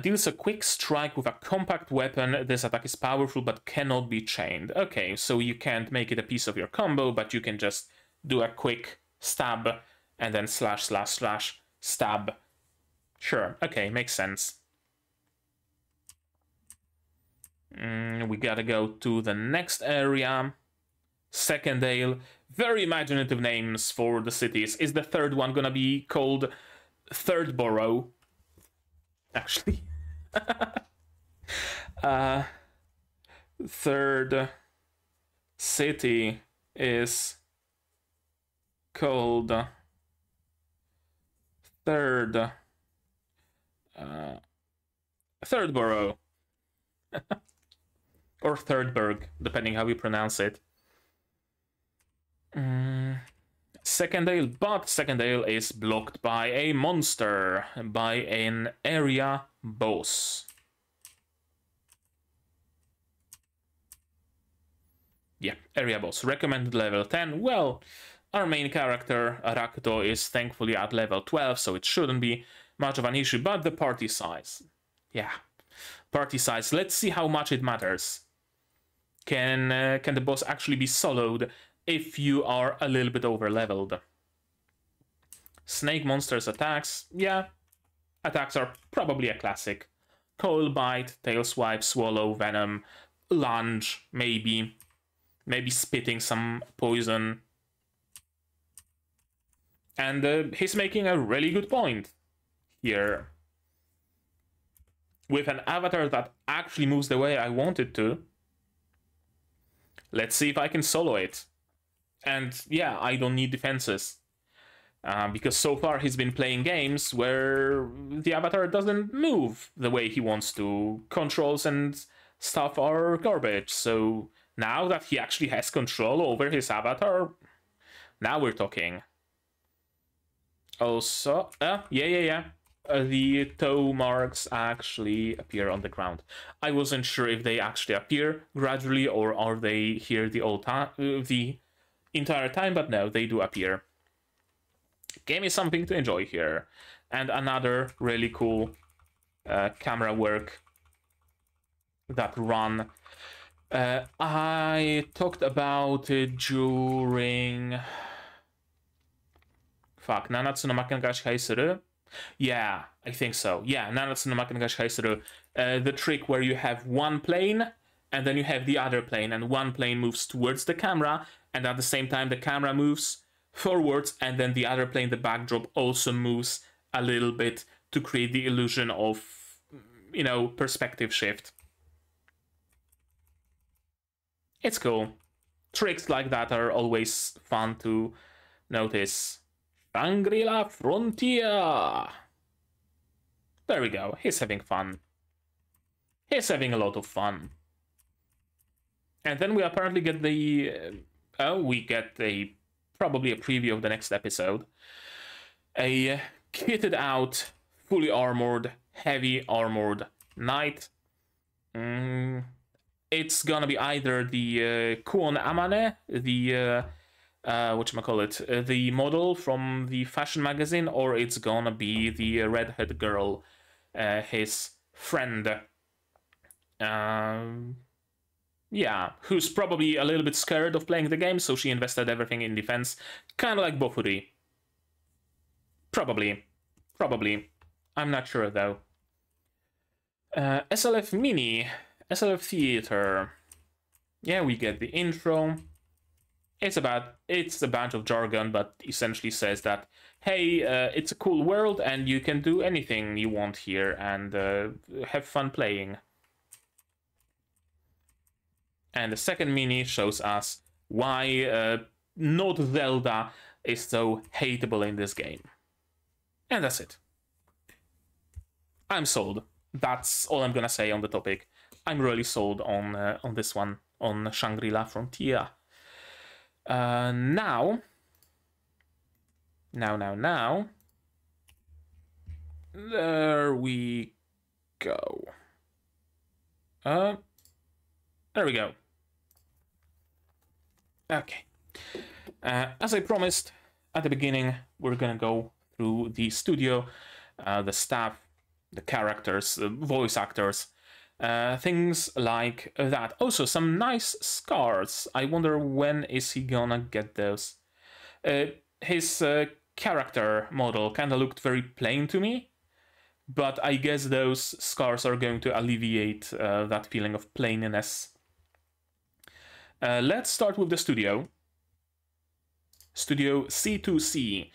Deals a quick strike with a compact weapon. This attack is powerful but cannot be chained. Okay, so you can't make it a piece of your combo, but you can just do a quick stab and then slash, slash, slash, stab. Sure, okay, makes sense. We gotta go to the next area. Secondale. Very imaginative names for the cities. Is the third one gonna be called Third Borough? Actually. Third city is called Third Borough. Or Thirdburg, depending how you pronounce it. Secondale, but Secondale is blocked by a monster, by an area boss. Yeah, area boss. Recommended level 10. Well, our main character, Rakuro, is thankfully at level 12, so it shouldn't be much of an issue, but the party size. Yeah, party size. Let's see how much it matters. Can the boss actually be soloed if you are a little bit over-leveled? Snake monsters attacks. Yeah, attacks are probably a classic. Coil Bite, Tail Swipe, Swallow, Venom, Lunge, maybe. Maybe spitting some poison. And he's making a really good point here. With an avatar that actually moves the way I want it to. Let's see if I can solo it. And yeah, I don't need defenses. Because so far he's been playing games where the avatar doesn't move the way he wants to. Controls and stuff are garbage. So now that he actually has control over his avatar, now we're talking. Also, yeah. The toe marks actually appear on the ground. I wasn't sure if they actually appear gradually or are they here the entire time, but no, they do appear. Game is something to enjoy here. And another really cool camera work that run. I talked about it during... Fuck, Nanatsu no Maken ga Shihai Suru? Yeah, I think so. Yeah, Nanatsu no Maken ga Shihai Suru. The trick where you have one plane, and then you have the other plane, and one plane moves towards the camera, and at the same time the camera moves forwards, and then the other plane, the backdrop, also moves a little bit to create the illusion of, you know, perspective shift. It's cool. Tricks like that are always fun to notice. Shangri-La Frontier! There we go, he's having fun. He's having a lot of fun. And then we apparently get the... we get probably a preview of the next episode. A kitted out, fully armored, heavy armored knight. It's gonna be either the Kuon Amane, the... whatchamacallit, the model from the fashion magazine, or it's gonna be the redhead girl, his friend. Yeah, who's probably a little bit scared of playing the game, so she invested everything in defense. Kind of like Bofuri. Probably. I'm not sure, though. SLF Mini. SLF Theater. Yeah, we get the intro. It's a bunch of jargon, but essentially says that, hey, it's a cool world and you can do anything you want here and have fun playing. And the second mini shows us why not Zelda is so hateable in this game. And that's it. I'm sold. That's all I'm gonna say on the topic. I'm really sold on this one, on Shangri-La Frontier. Now, there we go. There we go. Okay. As I promised at the beginning, we're gonna go through the studio, the staff, the characters, voice actors, things like that. Also, some nice scars. I wonder when is he gonna get those. His character model kind of looked very plain to me, but I guess those scars are going to alleviate that feeling of plainness. Let's start with the studio. Studio C2C,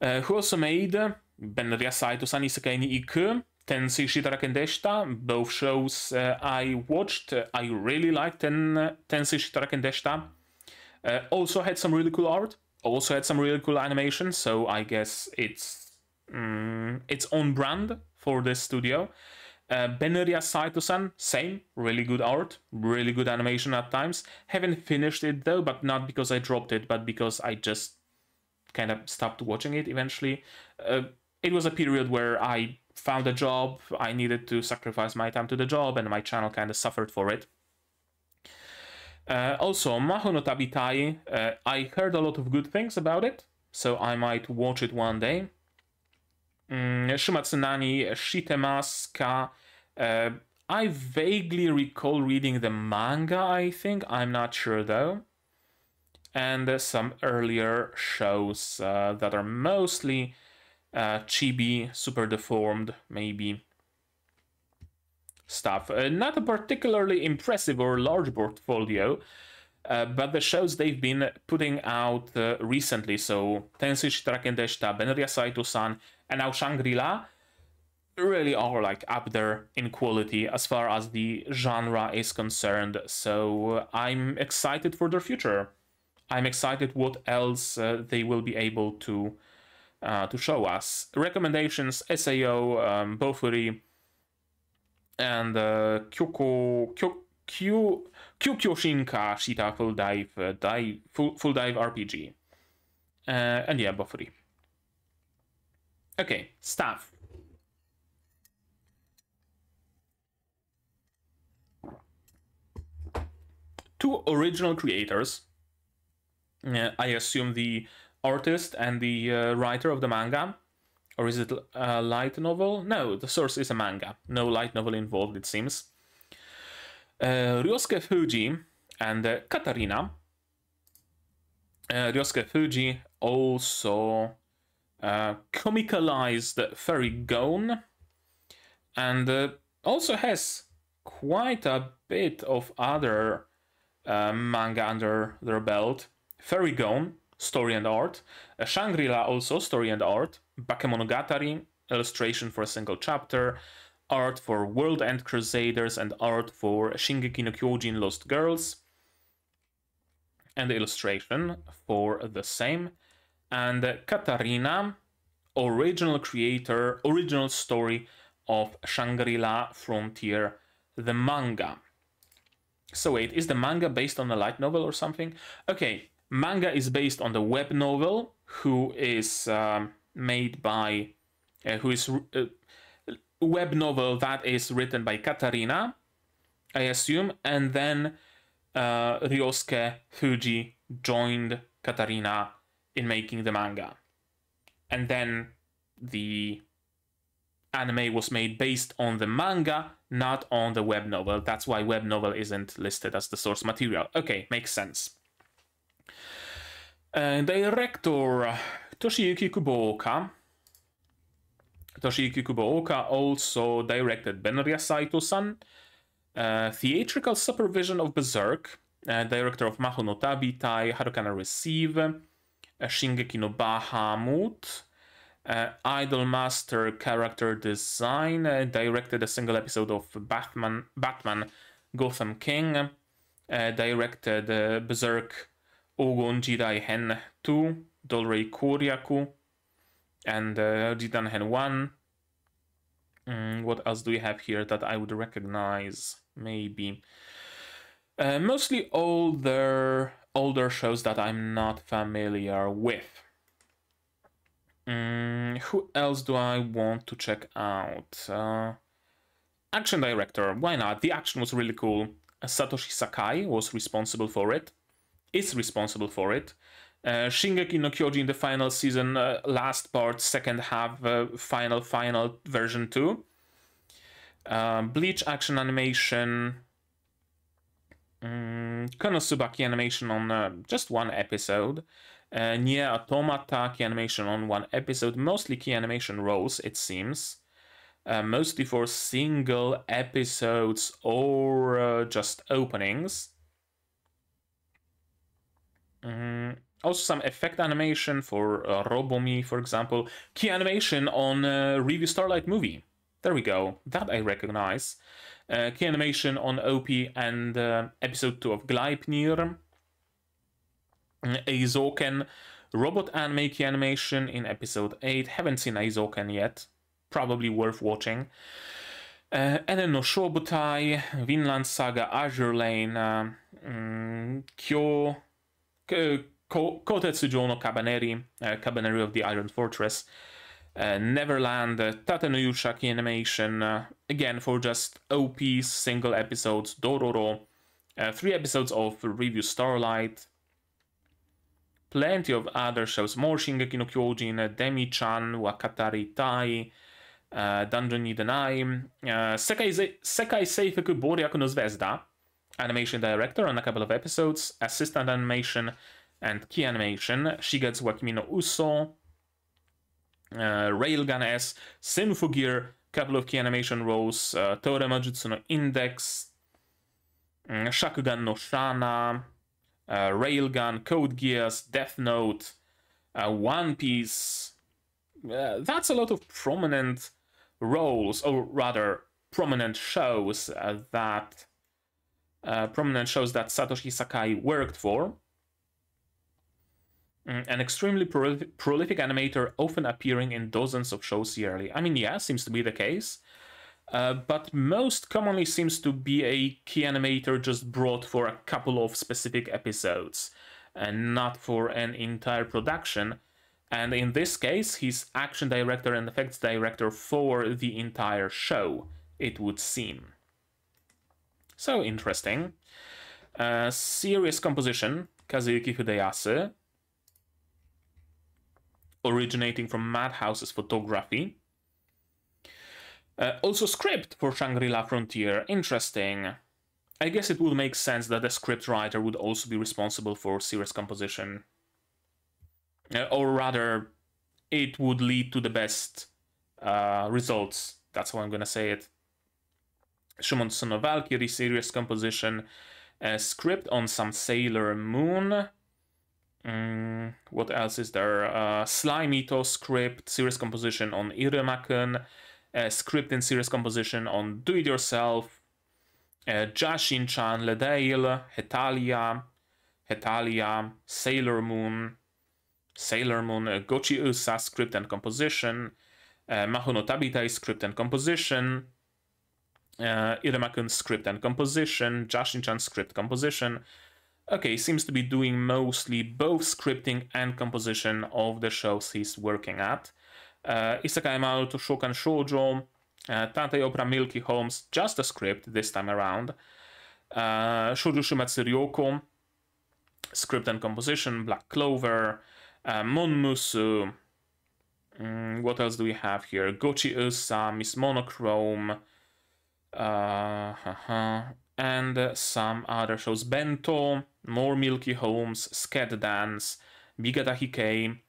who also made Benria Saito-san Isekai ni Iku, Tensei Shitaraken Deshita. Both shows I watched. I really liked Tensei Shitaraken Deshita. Also had some really cool art. Also had some really cool animation. So I guess it's its own brand for this studio. Benria Saito-san, same, really good art, really good animation at times. Haven't finished it though, but not because I dropped it, but because I just kind of stopped watching it eventually. It was a period where I found a job, I needed to sacrifice my time to the job, and my channel kind of suffered for it. Also, Maho no Tabitai, I heard a lot of good things about it, so I might watch it one day. Shumatsu Nani Shitemasu. I vaguely recall reading the manga, I think. I'm not sure though. And some earlier shows that are mostly chibi, super deformed, maybe stuff. Not a particularly impressive or large portfolio, but the shows they've been putting out recently, so Tensei Shitaraken Deshita, Benria Saito-san, and now Shangri-La, really are like up there in quality as far as the genre is concerned. So I'm excited for their future. I'm excited what else they will be able to show us. Recommendations: SAO, Bofuri, and Kyokushinka Shita Full Dive RPG. And yeah, Bofuri. Okay, staff. Two original creators. I assume the artist and the writer of the manga. Or is it a light novel? No, the source is a manga. No light novel involved, it seems. Ryosuke Fuji and Katarina. Ryosuke Fuji also comicalized Fairy Gone, and also has quite a bit of other manga under their belt. Fairy Gone, story and art. Shangri-La, also story and art. Bakemonogatari, illustration for a single chapter. Art for World End Crusaders and art for Shingeki no Kyojin Lost Girls. And the illustration for the same. And Katarina, original creator, original story of Shangri-La Frontier, the manga. So wait, is the manga based on a light novel or something? Okay, manga is based on the web novel, who is made by, web novel that is written by Katarina, I assume, and then Ryosuke Fuji joined Katarina in making the manga. And then the anime was made based on the manga, not on the web novel. That's why web novel isn't listed as the source material. Okay, makes sense. Director Toshiyuki Kubooka. Toshiyuki Kubooka also directed Benria Saito-san. Theatrical supervision of Berserk. Director of Maho no Tabitai, Harukana Receive. Shingeki no Bahamut. Idol Master character design. Directed a single episode of Batman Gotham King. Directed Berserk Ogon Jidai Hen 2, Dolrei Koryaku, and Jidan Hen 1. What else do we have here that I would recognize? Maybe. Mostly older shows that I'm not familiar with. Who else do I want to check out? Action director, why not? The action was really cool. Satoshi Sakai was responsible for it. Is responsible for it. Shingeki no Kyojin, the final season, last part, second half, final version 2. Bleach action animation. Konosuba key animation on just one episode. Nier Automata key animation on one episode. Mostly key animation roles, it seems. Mostly for single episodes or just openings. Also some effect animation for Robomi, for example. Key animation on Review Starlight movie. There we go. That I recognize. Key animation on OP and episode 2 of Gleipnir. Eizouken robot anime key animation in episode 8. Haven't seen Eizouken yet. Probably worth watching. Enen no Shobutai, Vinland Saga, Azure Lane, Kotetsujo no Kabaneri, Kabaneri of the Iron Fortress, Neverland, Tatenoyusha key animation, again for just OP single episodes, Dororo, 3 episodes of Review Starlight, plenty of other shows, more Shingeki no Kyojin, Demi-chan, Wakatari Tai, Dungeon Nidenai, Sekai Seifuku Boryaku no Zvezda, animation director on a couple of episodes, assistant animation and key animation, Shigetsu wa Kimi no Uso, Railgun S, Symphogear, couple of key animation roles, Toremajutsu no Index, Shakugan no Shana, Railgun, Code Geass, Death Note, One Piece. That's a lot of prominent roles, or rather prominent shows that Satoshi Sakai worked for. An extremely prolific animator, often appearing in dozens of shows yearly. I mean, yeah, seems to be the case. But most commonly seems to be a key animator just brought for a couple of specific episodes, and not for an entire production. And in this case, he's action director and effects director for the entire show, it would seem. So interesting. Series composition, Kazuyuki Fudeyasu, originating from Madhouse's photography. Also script for Shangri-La Frontier, interesting. I guess it would make sense that the script writer would also be responsible for series composition. Or rather, it would lead to the best results. That's how I'm gonna say it. Shumonsu no Valkyrie series composition, script on some Sailor Moon. What else is there? Slime Ito script, series composition on Iruma-kun, script and series composition on Do It Yourself, Jashin-chan, Ledale, Hetalia, Sailor Moon, Gochi Usa script and composition, Maho no Tabitai script and composition, Iruma-kun script and composition, Jashin-chan script composition. Okay, seems to be doing mostly both scripting and composition of the shows he's working at. Isekai Maruto Shokan Shoujo, Tantei Opera Milky Holmes, just a script this time around. Shoujo Shumatsu Ryoko, script and composition, Black Clover, Monmusu. What else do we have here? Gochi Usa, Miss Monochrome, and some other shows. Bento, more Milky Holmes, Sket Dance, Bigata Hikei,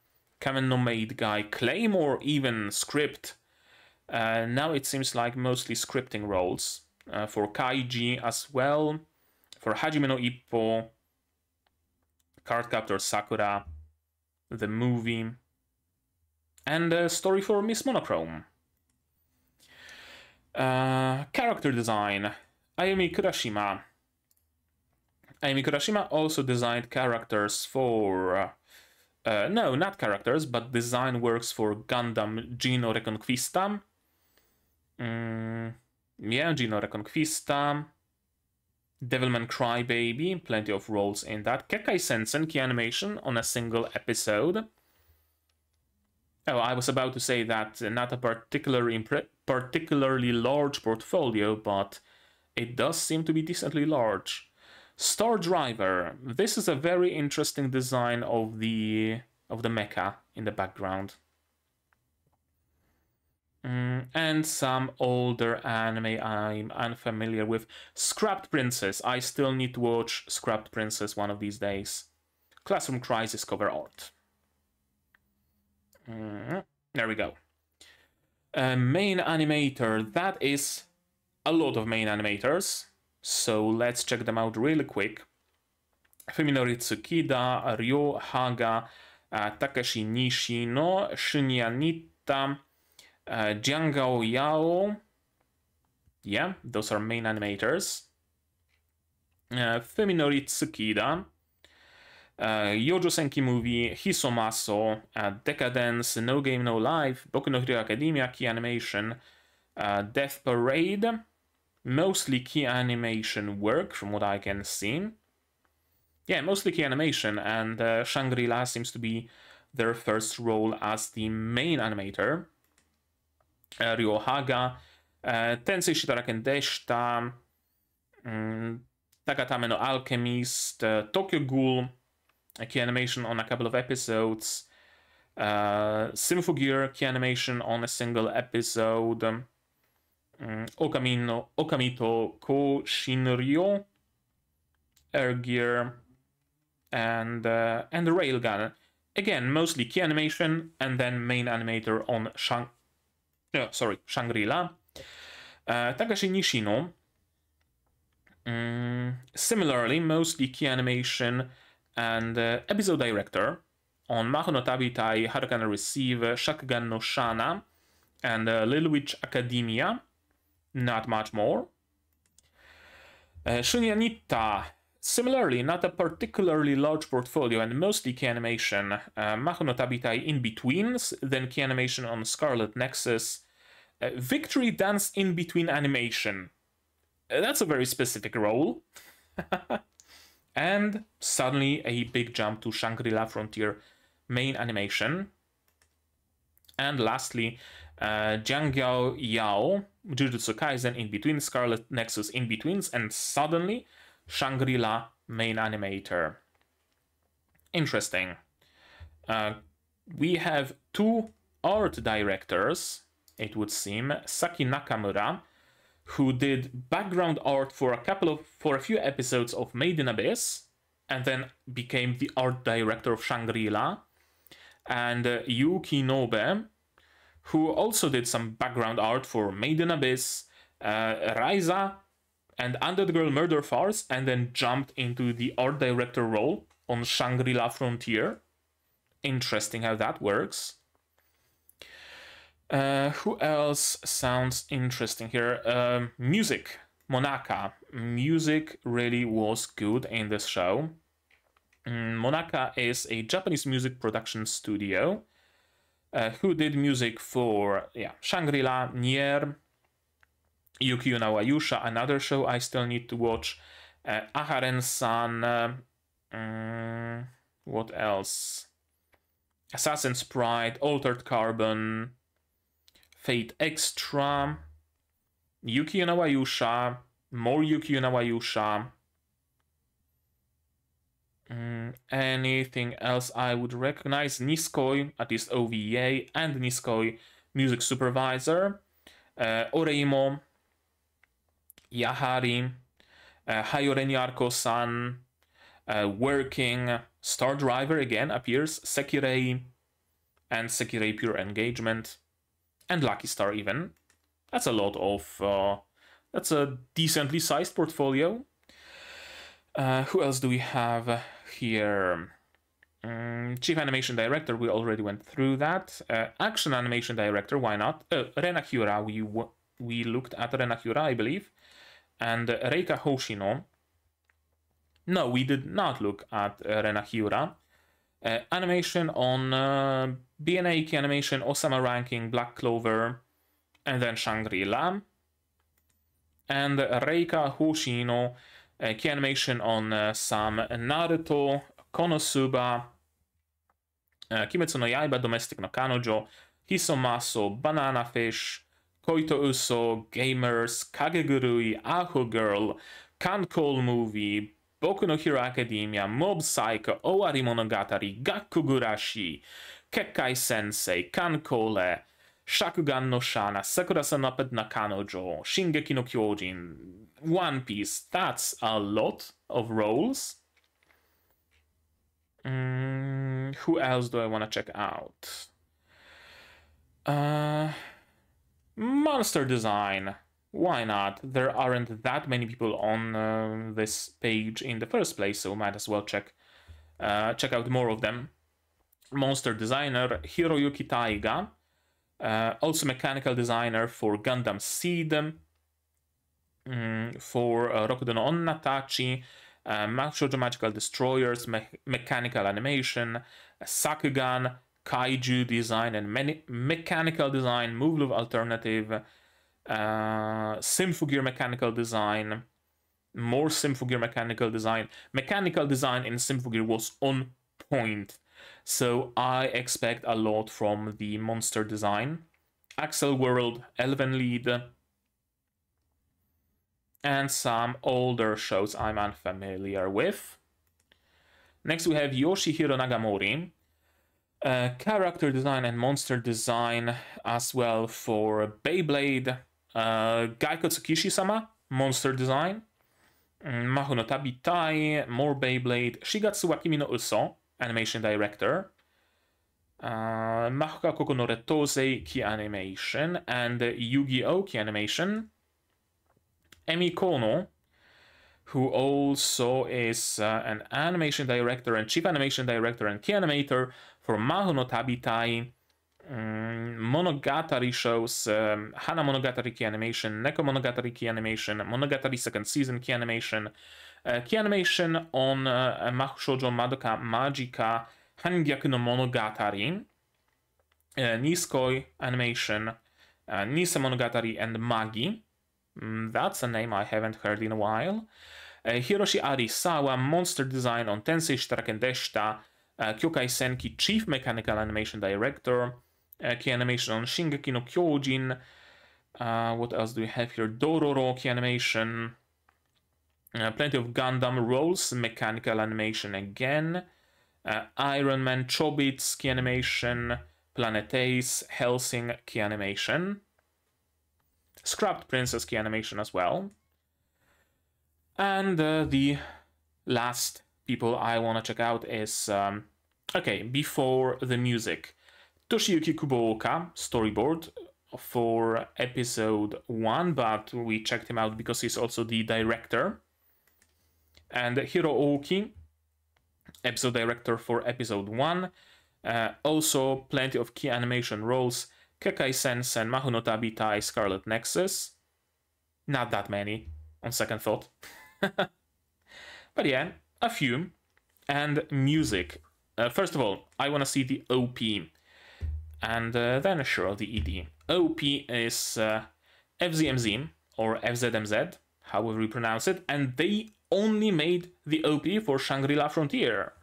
Kamen no Maid Guy, Claymore even, script. Now it seems like mostly scripting roles. For Kaiji as well, for Hajime no Ippo, Cardcaptor Sakura, the movie, and a story for Miss Monochrome. Character design, Ayumi Kurashima. Ayumi Kurashima also designed characters for... no, not characters, but design works for Gundam Gino Reconquista. Yeah, Gino Reconquista. Devilman Crybaby, plenty of roles in that. Kekkai Sensen key animation on a single episode. Oh, I was about to say that not a particularly large portfolio, but it does seem to be decently large. Star Driver. This is a very interesting design of the mecha in the background. And some older anime I'm unfamiliar with. Scrapped Princess. I still need to watch Scrapped Princess one of these days. Classroom Crisis cover art. There we go. Main animator. That is a lot of main animators. So let's check them out really quick. Fuminori Tsukida, Ryo Haga, Takashi Nishino, Shinya Nitta, Jiangao Yao. Yeah, those are main animators. Fuminori Tsukida, Yojo Senki Movie, Hisomaso, Decadence, No Game No Life, Boku no Hero Academia, Key Animation, Death Parade, mostly key animation work from what I can see. Yeah, mostly key animation, and Shangri-La seems to be their first role as the main animator. Ryo Haga, Tensei Shitaraken Deshita, Tagatame no Alchemist, Tokyo Ghoul, a key animation on a couple of episodes, Symphogear, key animation on a single episode, Okamito Ko Shinryo, Airgear, and Railgun. Again, mostly key animation, and then main animator on Shangri-La. Takashi Nishino. Similarly, mostly key animation and episode director on Maho no Tabitai, Haruka no Receive, Shakugan no Shana, and Little Witch Academia. Not much more. Shunya Nitta. Similarly, not a particularly large portfolio and mostly key animation. Maho no Tabitai in-betweens, then key animation on Scarlet Nexus. Victory Dance in-between animation. That's a very specific role. And suddenly a big jump to Shangri-La Frontier main animation. And lastly, Jiangyao Yao, Jujutsu Kaisen in-between, Scarlet Nexus in-betweens, and suddenly Shangri-La main animator. Interesting. We have two art directors, it would seem. Saki Nakamura, who did background art for a few episodes of Made in Abyss, and then became the art director of Shangri-La, and Yuki Nobe, who also did some background art for Made in Abyss, Raiza, and Under the Girl Murder Farce, and then jumped into the art director role on Shangri-La Frontier. Interesting how that works. Who else sounds interesting here? Music. Monaka. Music really was good in this show. Monaka is a Japanese music production studio who did music for Shangri-La, Nier, Yukio no Ayusha, another show I still need to watch, Aharen-san, what else? Assassin's Pride, Altered Carbon, Fate Extra, Yukio no Ayusha, more Yukio no Ayusha. Anything else I would recognize? Niskoi, at least OVA, and Niskoi Music Supervisor, Oreimo, Yahari, Hayore Nyarko-san, Working, Star Driver again appears, Sekirei, and Sekirei Pure Engagement, and Lucky Star even. That's a lot of... that's a decently sized portfolio. Who else do we have here? Chief Animation Director, we already went through that. Action Animation Director, why not? Rena Hyura, we looked at Rena Hyura, I believe. And Reika Hoshino. No, we did not look at Rena Hyura. Animation on BNA Key Animation, Osama Ranking, Black Clover, and then Shangri-La. And Reika Hoshino, key animation on some Naruto, Konosuba, Kimetsu no Yaiba, Domestic no Kanojo, Hisomaso, Banana Fish, Koito Uso, Gamers, Kagegurui, Aho Girl, Can't Call Movie, Boku no Hero Academia, Mob Psycho, Owari Monogatari, Gakkugurashi, Kekkai Sensei, Kankole, Shakugan no Shana, Sakura-san no Pet Nakanojo, Shingeki no Kyojin, One Piece. That's a lot of roles. Who else do I want to check out? Monster design. Why not? There aren't that many people on this page in the first place, so might as well check out more of them. Monster designer Hiroyuki Taiga, also mechanical designer for Gundam Seed, for Rokudo no Onnatachi, Shoujo Magical Destroyers, mechanical animation, Sakugan, Kaiju design and mechanical design, Move Alternative, Symphogear mechanical design, more Symphogear mechanical design. Mechanical design in Symphogear was on point, so I expect a lot from the monster design. Axel World, Elven Lead, and some older shows I'm unfamiliar with. Next we have Yoshihiro Nagamori. Character design and monster design as well for Beyblade, Gaiko Tsukishi-sama, monster design, Maho no Tabitai, more Beyblade, Shigatsu wa Kimi no Uso, animation director, Mahoka Koko no Retose, key animation, and Yu-Gi-Oh! Key animation, Emi Kono, who also is an animation director and chief animation director and key animator for Maho no Tabitai, Monogatari shows, Hana Monogatari key animation, Neko Monogatari key animation, Monogatari second season key animation on Mahou Shoujo Madoka Magica Hangyaku no Monogatari, Nisekoi animation, Nise Monogatari and Magi. That's a name I haven't heard in a while. Hiroshi Arisawa, monster design on Tensei Shitaraken Deshita, Kyokai Senki, chief mechanical animation director, key animation on Shingeki no Kyojin. What else do we have here? Dororo key animation. Plenty of Gundam roles, mechanical animation again. Iron Man, Chobits key animation. Planet Ace, Helsing key animation. Scrapped Princess key animation as well. And the last people I want to check out is, okay, before the music, Toshiyuki Kubooka, storyboard for episode 1, but we checked him out because he's also the director. And Hiro Oki, episode director for episode 1. Also plenty of key animation roles, Kekkai Sensen, Maho no Tabitai, Scarlet Nexus. Not that many, on second thought. But yeah, a few. And music. First of all, I want to see the OP. And then sure, the ED. OP is FZMZ, or FZMZ, however you pronounce it. And they only made the OP for Shangri-La Frontier.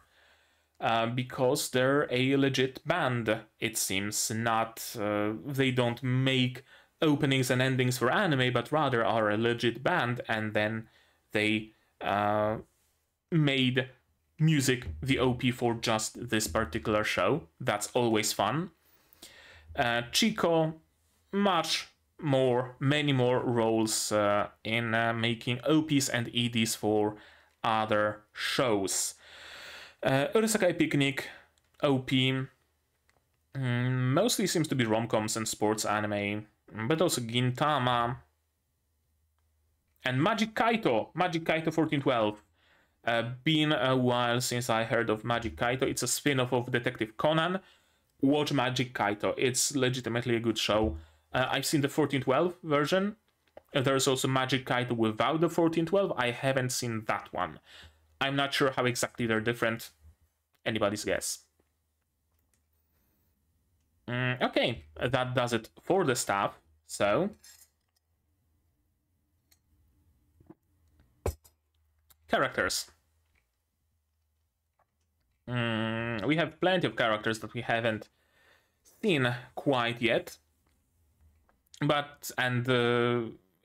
Because they're a legit band, it seems. Not, they don't make openings and endings for anime, but rather are a legit band, and then they made music, the OP, for just this particular show. That's always fun. Chico, many more roles in making OPs and EDs for other shows. Urasakai Picnic, OP, mostly seems to be rom-coms and sports anime, but also Gintama, and Magic Kaito 1412. Been a while since I heard of Magic Kaito. It's a spin-off of Detective Conan. Watch Magic Kaito, it's legitimately a good show. I've seen the 1412 version. There's also Magic Kaito without the 1412. I haven't seen that one. I'm not sure how exactly they're different. Anybody's guess. Okay, that does it for the stuff. So, characters. We have plenty of characters that we haven't seen quite yet. But, and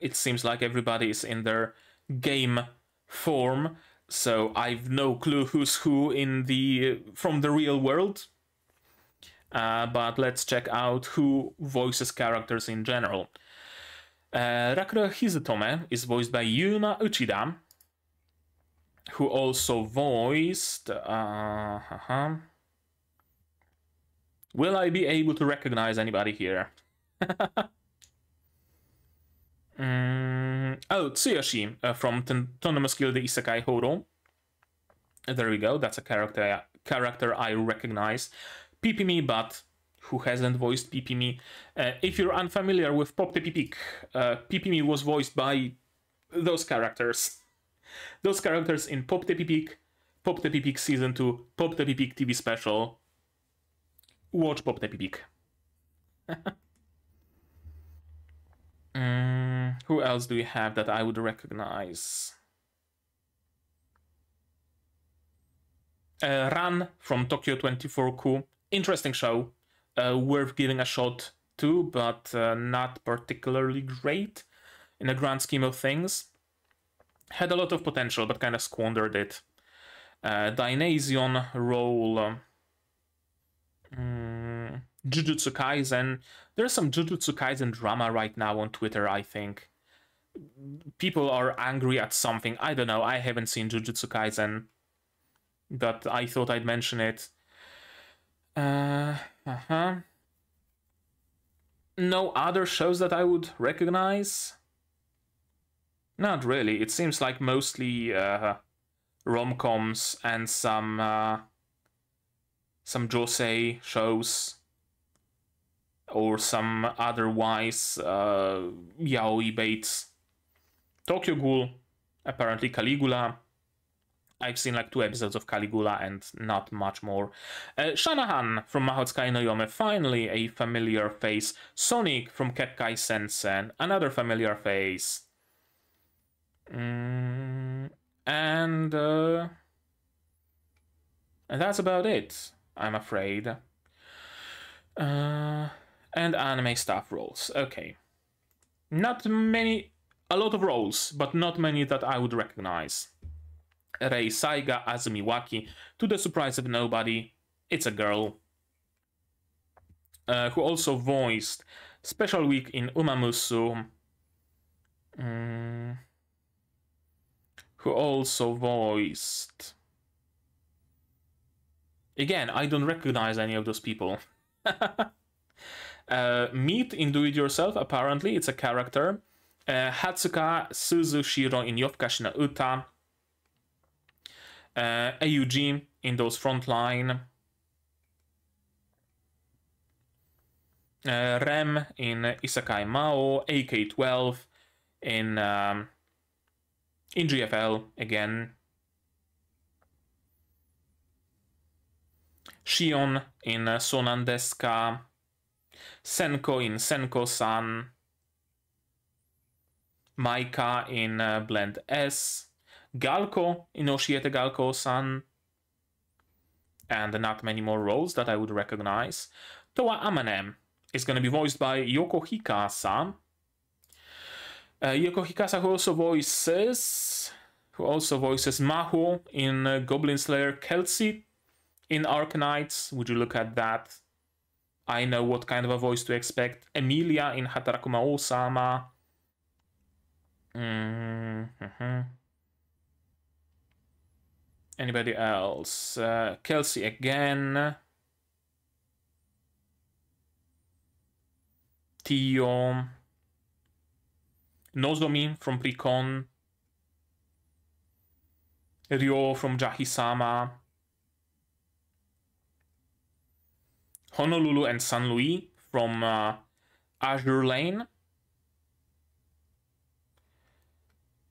it seems like everybody is in their game form. so I've no clue who's who from the real world. But let's check out who voices characters in general. Rakuro Hizutome is voiced by Yuma Uchida, who also voiced... Will I be able to recognize anybody here? Oh, Tsuyoshi from Tonomo Skill the Isekai Horo. There we go, that's a character I recognize. Pipimi, but who hasn't voiced Pipimi? If you're unfamiliar with Pop the Pipik, Pipimi was voiced by those characters. Those characters in Pop the Pipik Season 2, Pop the Pipik TV Special. Watch Pop the Pipik. Who else do we have that I would recognize? Ran from Tokyo 24Ku. Interesting show. Worth giving a shot to, but not particularly great in the grand scheme of things. Had a lot of potential, but kind of squandered it. Dionysion role. Jujutsu Kaisen. There's some Jujutsu Kaisen drama right now on Twitter, I think. People are angry at something. I don't know. I haven't seen Jujutsu Kaisen, but I thought I'd mention it. No other shows that I would recognize? Not really. It seems like mostly rom-coms and some josei shows, or some otherwise yaoi baits. Tokyo Ghoul, apparently Caligula. I've seen like 2 episodes of Caligula and not much more. Shanahan from Mahotsukai no Yome, finally a familiar face. Sonic from Kekkai Sensen, another familiar face. And that's about it, I'm afraid. And anime staff roles. Okay. Not many, a lot of roles, but not many that I would recognize. Rei Saiga, Azumi Waki, to the surprise of nobody, it's a girl. Who also voiced Special Week in Umamusu. Who also voiced... Again, I don't recognize any of those people. Meet in Do It Yourself, apparently, it's a character. Hatsuka Suzushiro in Yofukashi no Uta. AUG in those Frontline. Rem in Isekai Mao. AK-12 in GFL again. Shion in Sonan Desu Ka. Senko in Senko-san. Maika in Blend S. Galko in Oshiete Galko-san. And not many more roles that I would recognize. Towa Amane is going to be voiced by Yoko Hikasa. Yoko Hikasa, who also voices Maho in Goblin Slayer, Kelsey in Arknights. Would you look at that? I know what kind of a voice to expect. Emilia in Hatarakuma Osama. Anybody else? Kelsey again. Tio. Nozomi from Precon. Ryo from Jahisama. Honolulu and San Luis from Azure Lane.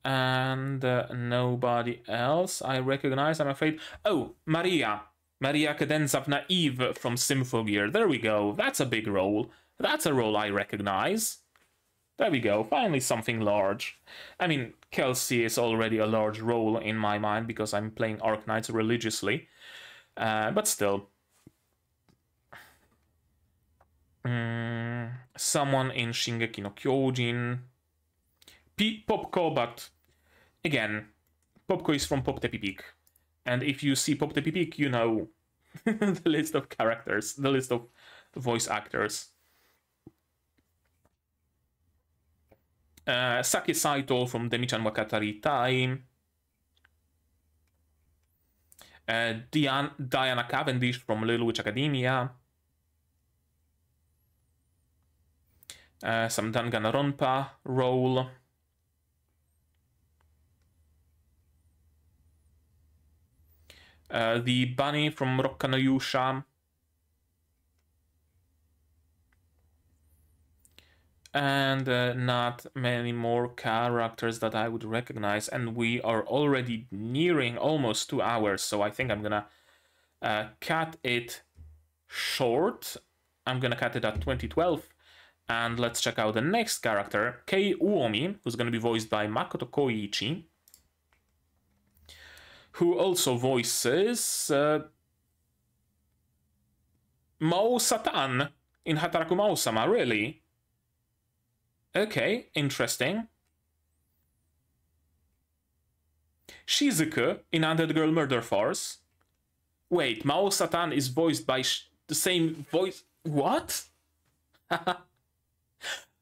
And nobody else I recognize, I'm afraid. Oh, Maria Cadenza Naive from Symphogear. There we go. That's a big role. That's a role I recognize. There we go. Finally something large. I mean, Kelsey is already a large role in my mind because I'm playing Arknights religiously. But still. Someone in Shingeki no Kyojin. Popko, but again, Popko is from Pop Tepi Pig. And if you see Pop Tepi Pig, you know the list of characters, the list of voice actors. Saki Saito from Demi-chan wa Katari Tai. Diana Cavendish from Little Witch Academia. Some Danganronpa role. The bunny from Rokka no Yusha. And not many more characters that I would recognize. And we are already nearing almost 2 hours, so I think I'm gonna cut it short. I'm gonna cut it at 2012. And let's check out the next character, Kei Uomi, who's gonna be voiced by Makoto Koichi, who also voices Mao Satan in Hataraku Mao-sama, really? Okay, interesting. Shizuku in Undead Girl Murder Force. Wait, Mao Satan is voiced by the same voice... What?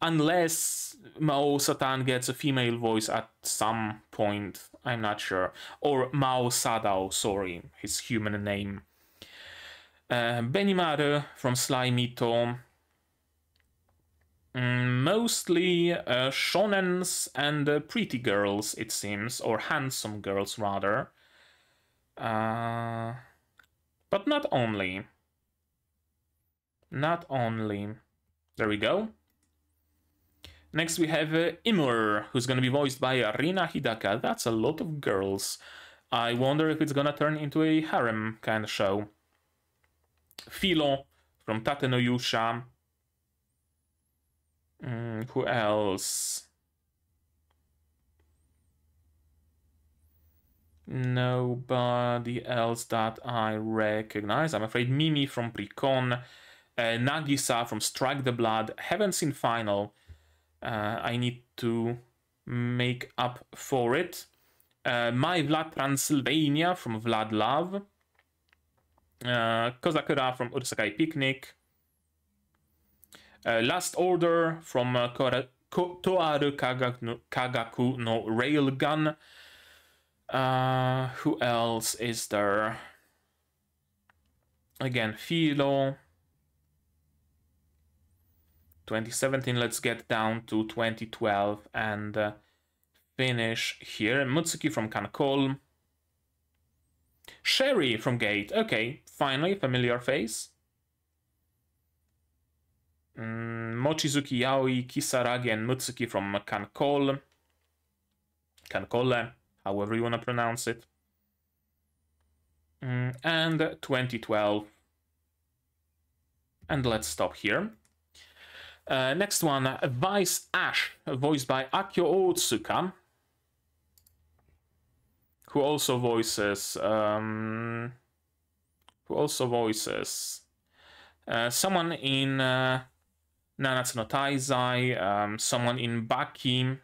Unless Mao Satan gets a female voice at some point, I'm not sure. Or Mao Sadao, sorry, his human name. Benimaru from Sly Mito. Mostly shonens and pretty girls, it seems, or handsome girls, rather. But not only. Not only. There we go. Next we have Imur, who's going to be voiced by Rina Hidaka. That's a lot of girls. I wonder if it's going to turn into a harem kind of show. Philo from Tate no Yusha. Who else? Nobody else that I recognize. I'm afraid Mimi from Precon. Nagisa from Strike the Blood. Haven't seen Final. I need to make up for it. My Vlad Transylvania from Vlad Love. Kozakura from Ursakai Picnic. Last Order from Toaru Kagaku no Railgun. Who else is there? Again, Philo. 2017, let's get down to 2012 and finish here. Mutsuki from Kankol. Sherry from Gate. Okay, finally, familiar face. Mochizuki Yaoi, Kisaragi, and Mutsuki from Kankol. Kankole, however you want to pronounce it. And 2012. And let's stop here. Next one, Vice Ash, voiced by Akio Otsuka, who also voices someone in Nanatsu no Taizai, someone in Baki.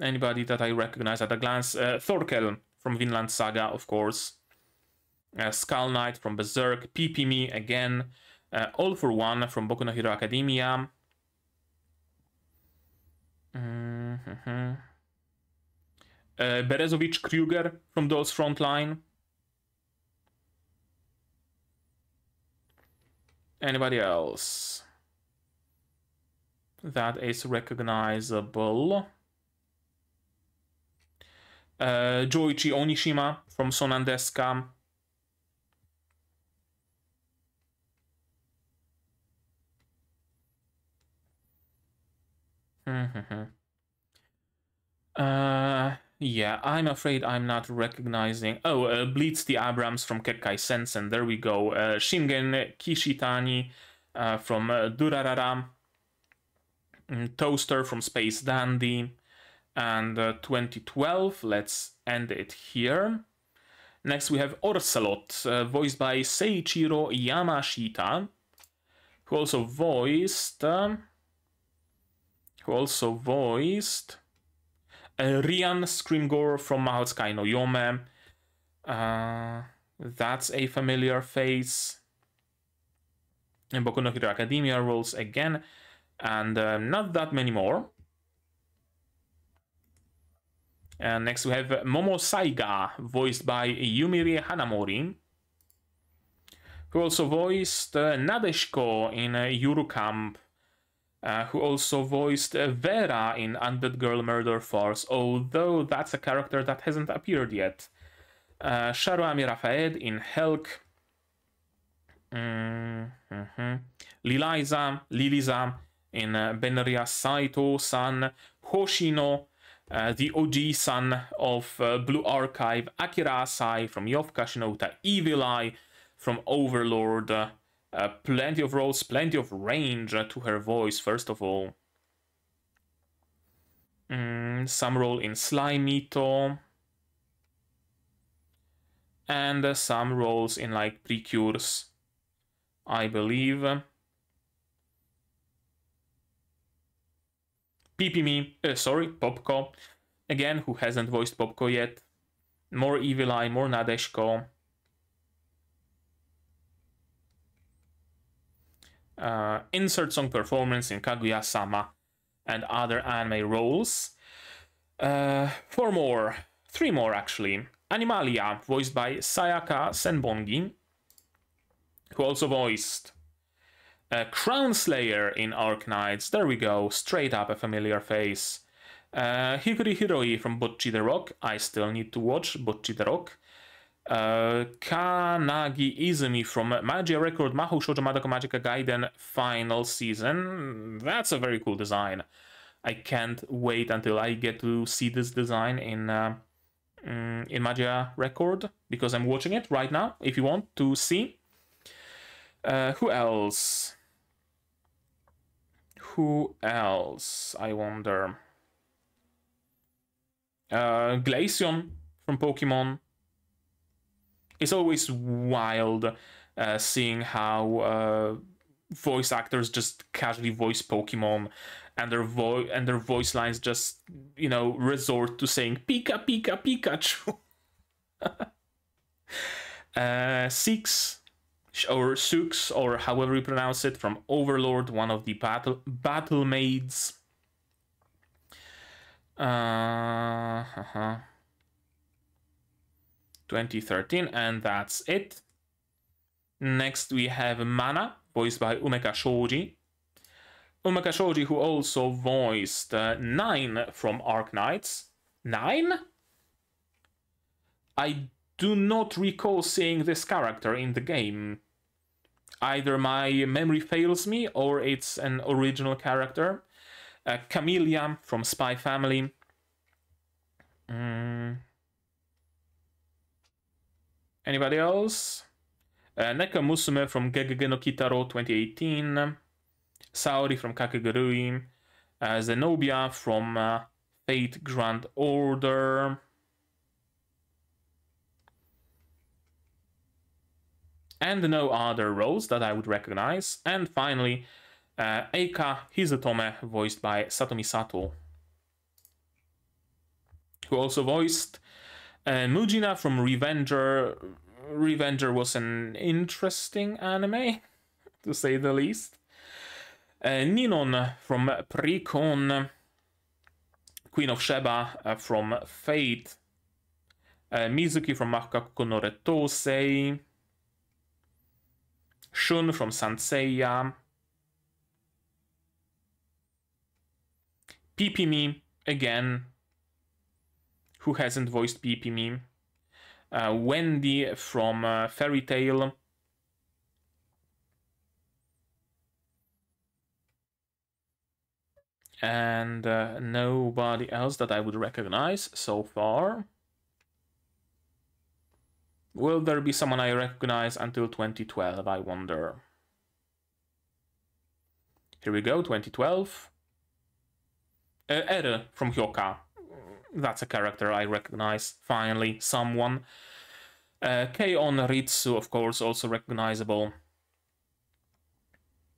Anybody that I recognize at a glance? Thorkel from Vinland Saga, of course. Skull Knight from Berserk. PP again. All for One from Boku no Hero Academia. Berezovich Kruger from Dolls Frontline. Anybody else that is recognizable? Joichi Onishima from Sonandeska. Yeah, I'm afraid I'm not recognizing... Oh, Bleeds the Abrams from Kekkai Sensen. There we go. Shingen Kishitani from Durarara. Toaster from Space Dandy. And 2012. Let's end it here. Next we have Orcelot, voiced by Seiichiro Yamashita, who also voiced... Rian Screamgore from Mahoutsukai no Yome. That's a familiar face. And Boku no Hero Academia roles again. And not that many more. Next we have Momo Saiga, voiced by Yumiri Hanamori, who also voiced Nadeshiko in Yuru Camp, who also voiced Vera in Undead Girl Murder Force, although that's a character that hasn't appeared yet. Sharuami Rafaed in Helk. Liliza in Benria Saito-san. Hoshino, the OG son of Blue Archive. Akira Asai from Yofuka Shinota. Evil Eye from Overlord. Plenty of roles, plenty of range to her voice, first of all. Some role in Slimito. And some roles in like Precures, I believe. Popko. Again, who hasn't voiced Popko yet. More Evil Eye, more Nadeshiko. Insert song performance in Kaguya-sama and other anime roles. 4 more. 3 more, actually. Animalia, voiced by Sayaka Senbongi, who also voiced Crown Slayer in Arknights. There we go, straight up a familiar face. Hikuri Hiroi from Bocchi the Rock. I still need to watch Bocchi the Rock. Kanagi Izumi from Magia Record Mahou Shoujo Madoka Magica Gaiden final season. That's a very cool design. I can't wait until I get to see this design in Magia Record, because I'm watching it right now, if you want to see. Who else? Who else, I wonder? Glaceon from Pokemon. It's always wild seeing how voice actors just casually voice Pokemon, and their voice lines just, you know, resort to saying Pika Pika Pikachu. Six or Sux, or however you pronounce it, from Overlord, one of the battle maids. 2013, and that's it. Next we have Mana, voiced by Umeka Shoji. Umeka Shoji, who also voiced 9 from Arknights. 9? I do not recall seeing this character in the game. Either my memory fails me, or it's an original character. Camellia from Spy Family. Anybody else? Neko Musume from Gegege no Kitaro 2018. Saori from Kakegurui. Zenobia from Fate Grand Order. And no other roles that I would recognize. And finally, Eika Hizutome, voiced by Satomi Sato, who also voiced Mujina from Revenger. Revenger was an interesting anime, to say the least. Ninon from Precon. Queen of Sheba from Fate. Mizuki from Mahokaku no Retosei. Shun from Sanseiya. Pipimi, again. Who hasn't voiced Pipimi? Wendy from Fairy Tail. And nobody else that I would recognize so far. Will there be someone I recognize until 2012, I wonder? Here we go, 2012. Ere from Hyoka. That's a character I recognize, finally, someone. Keion Ritsu, of course, also recognizable.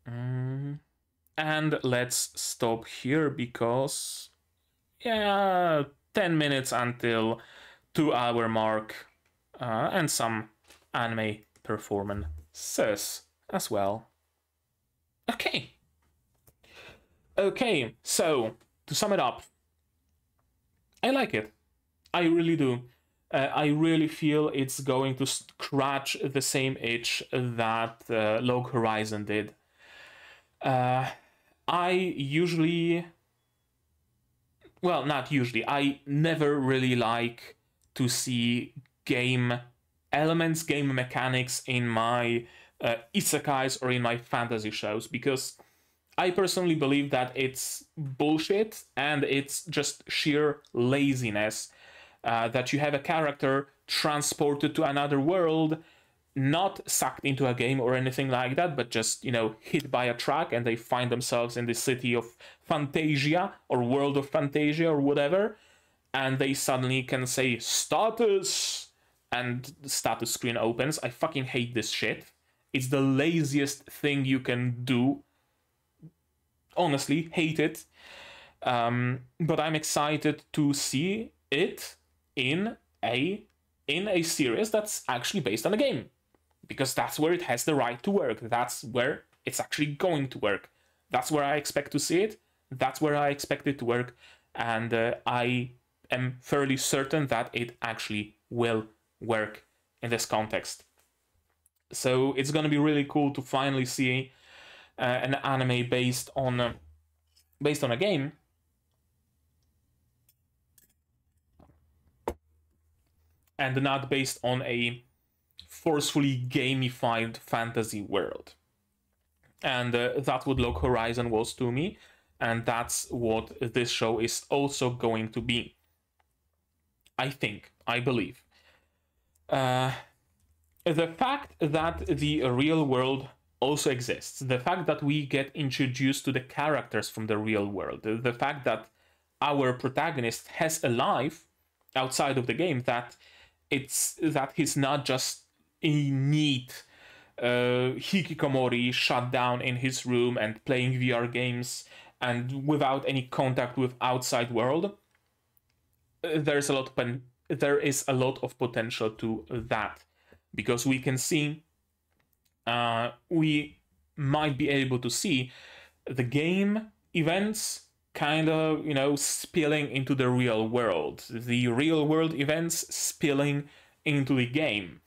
And let's stop here because, yeah, 10 minutes until 2-hour mark, and some anime performances as well. Okay, so to sum it up, I like it. I really do. I really feel it's going to scratch the same itch that Log Horizon did. I usually... Well, not usually. I never really like to see game elements, game mechanics in my isekais or in my fantasy shows, because I personally believe that it's bullshit and it's just sheer laziness. That you have a character transported to another world, not sucked into a game or anything like that, but just, you know, hit by a truck and they find themselves in the city of Fantasia or world of Fantasia or whatever, and they suddenly can say status, and the status screen opens. I fucking hate this shit. It's the laziest thing you can do. Honestly, hate it. But I'm excited to see it in a series that's actually based on a game, because that's where it has the right to work. That's where it's actually going to work. That's where I expect to see it. That's where I expect it to work, and I am fairly certain that it actually will work in this context. So it's gonna be really cool to finally see an anime based on a game. And not based on a forcefully gamified fantasy world. And that's what Log Horizon was to me, and that's what this show is also going to be. I believe. The fact that the real world also exists, the fact that we get introduced to the characters from the real world, the fact that our protagonist has a life outside of the game, that he's not just a neat hikikomori shut down in his room and playing VR games and without any contact with outside world. There is a lot of potential to that, because we can see, we might be able to see the game events kind of, you know, spilling into the real world. The real world events spilling into the game.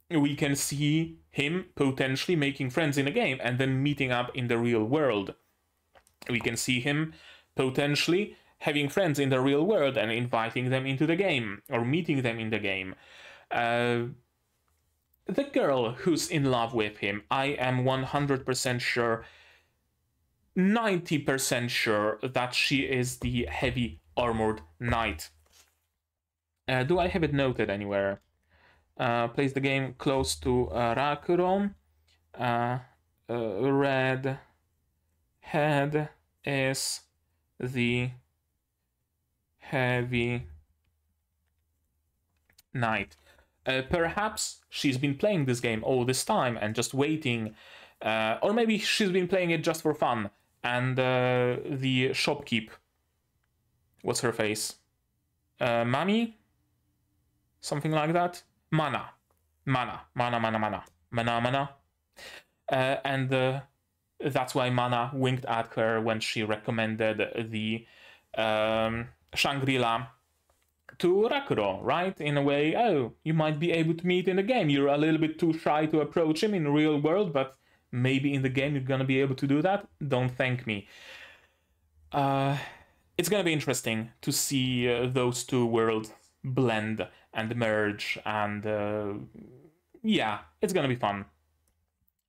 We can see him potentially making friends in a game and then meeting up in the real world. We can see him potentially having friends in the real world and inviting them into the game, or meeting them in the game. The girl who's in love with him, I am 100% sure, 90% sure that she is the heavy armored knight. Do I have it noted anywhere? Place the game close to Rakuro. Red head is the heavy knight. Perhaps she's been playing this game all this time and just waiting, or maybe she's been playing it just for fun, and the shopkeep, what's her face? Mami? Something like that? Mana. And that's why Mana winked at her when she recommended the Shangri-La to Rakuro, right? In a way, oh, you might be able to meet in the game. You're a little bit too shy to approach him in the real world, but maybe in the game you're gonna be able to do that. Don't thank me. It's gonna be interesting to see those two worlds blend and merge, and yeah, it's gonna be fun.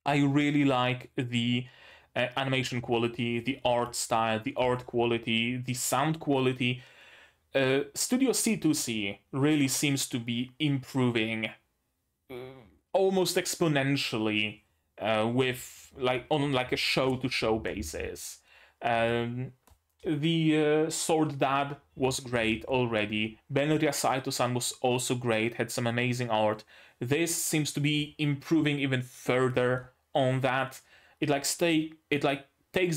I really like the animation quality, the art style, the art quality, the sound quality. Studio C2C really seems to be improving almost exponentially with on a show-to-show basis. The Sword Dad was great already. Benria Saito-san was also great, had some amazing art. This seems to be improving even further on that. It takes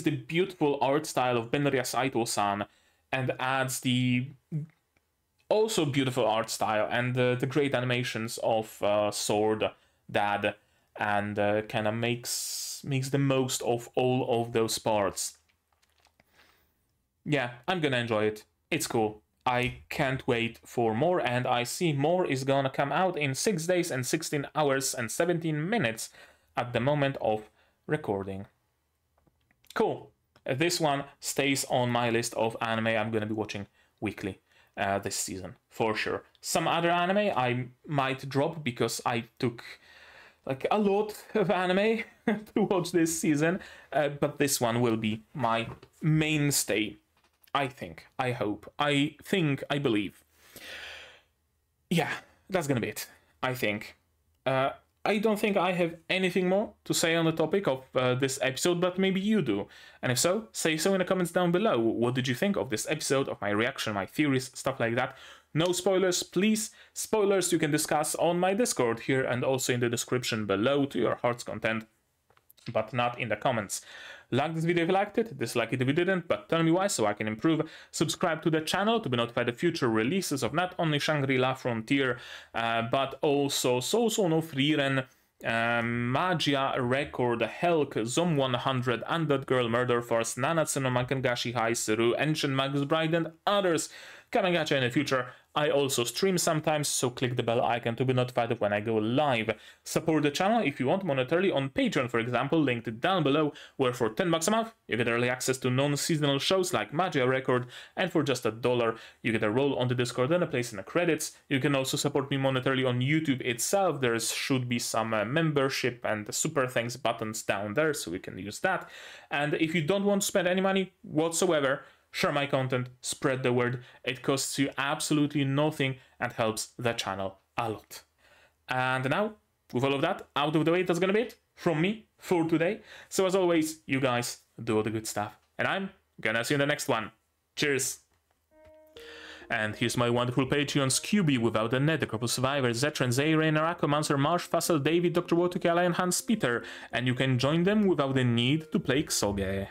the beautiful art style of Benria Saito-san and adds the Also beautiful art style, and the great animations of Sword Dad, and kind of makes the most of all of those parts. Yeah, I'm gonna enjoy it. It's cool. I can't wait for more, and I see more is gonna come out in 6 days and 16 hours and 17 minutes at the moment of recording. Cool. This one stays on my list of anime I'm gonna be watching weekly this season, for sure. Some other anime I might drop because I took like a lot of anime to watch this season, but this one will be my mainstay. I think, I hope, I believe. Yeah, that's gonna be it, I think. I don't think I have anything more to say on the topic of this episode, but maybe you do. And if so, say so in the comments down below. What did you think of this episode, of my reaction, my theories, stuff like that? No spoilers, please. Spoilers you can discuss on my Discord here and also in the description below to your heart's content, but not in the comments. Like this video if you liked it, dislike it if you didn't, but tell me why so I can improve. Subscribe to the channel to be notified of future releases of not only Shangri-La Frontier, but also Sousou no Frieren, Magia Record, Helk, Zom 100, Undead Girl, Murder Force, Nanatsu no Makangashi Haisuru, Ancient Magus Bride, and others coming at you in the future. I also stream sometimes, so click the bell icon to be notified of when I go live. Support the channel if you want monetarily on Patreon, for example, linked down below, where for $10 a month you get early access to non-seasonal shows like Magia Record, and for just $1 you get a role on the Discord and a place in the credits. You can also support me monetarily on YouTube itself. There should be some membership and super thanks buttons down there, so we can use that. And if you don't want to spend any money whatsoever, share my content, spread the word. It costs you absolutely nothing and helps the channel a lot. And now, with all of that out of the way, that's gonna be it from me for today. So as always, you guys do all the good stuff, and I'm gonna see you in the next one. Cheers! And here's my wonderful Patreons: Scooby, Without the Net, The Couple Survivors, Zetran, Zaire, Narako, Manser, Marsh, Fassel, David, Dr. Wotukala, and Hans Peter, and you can join them without the need to play Ksoge.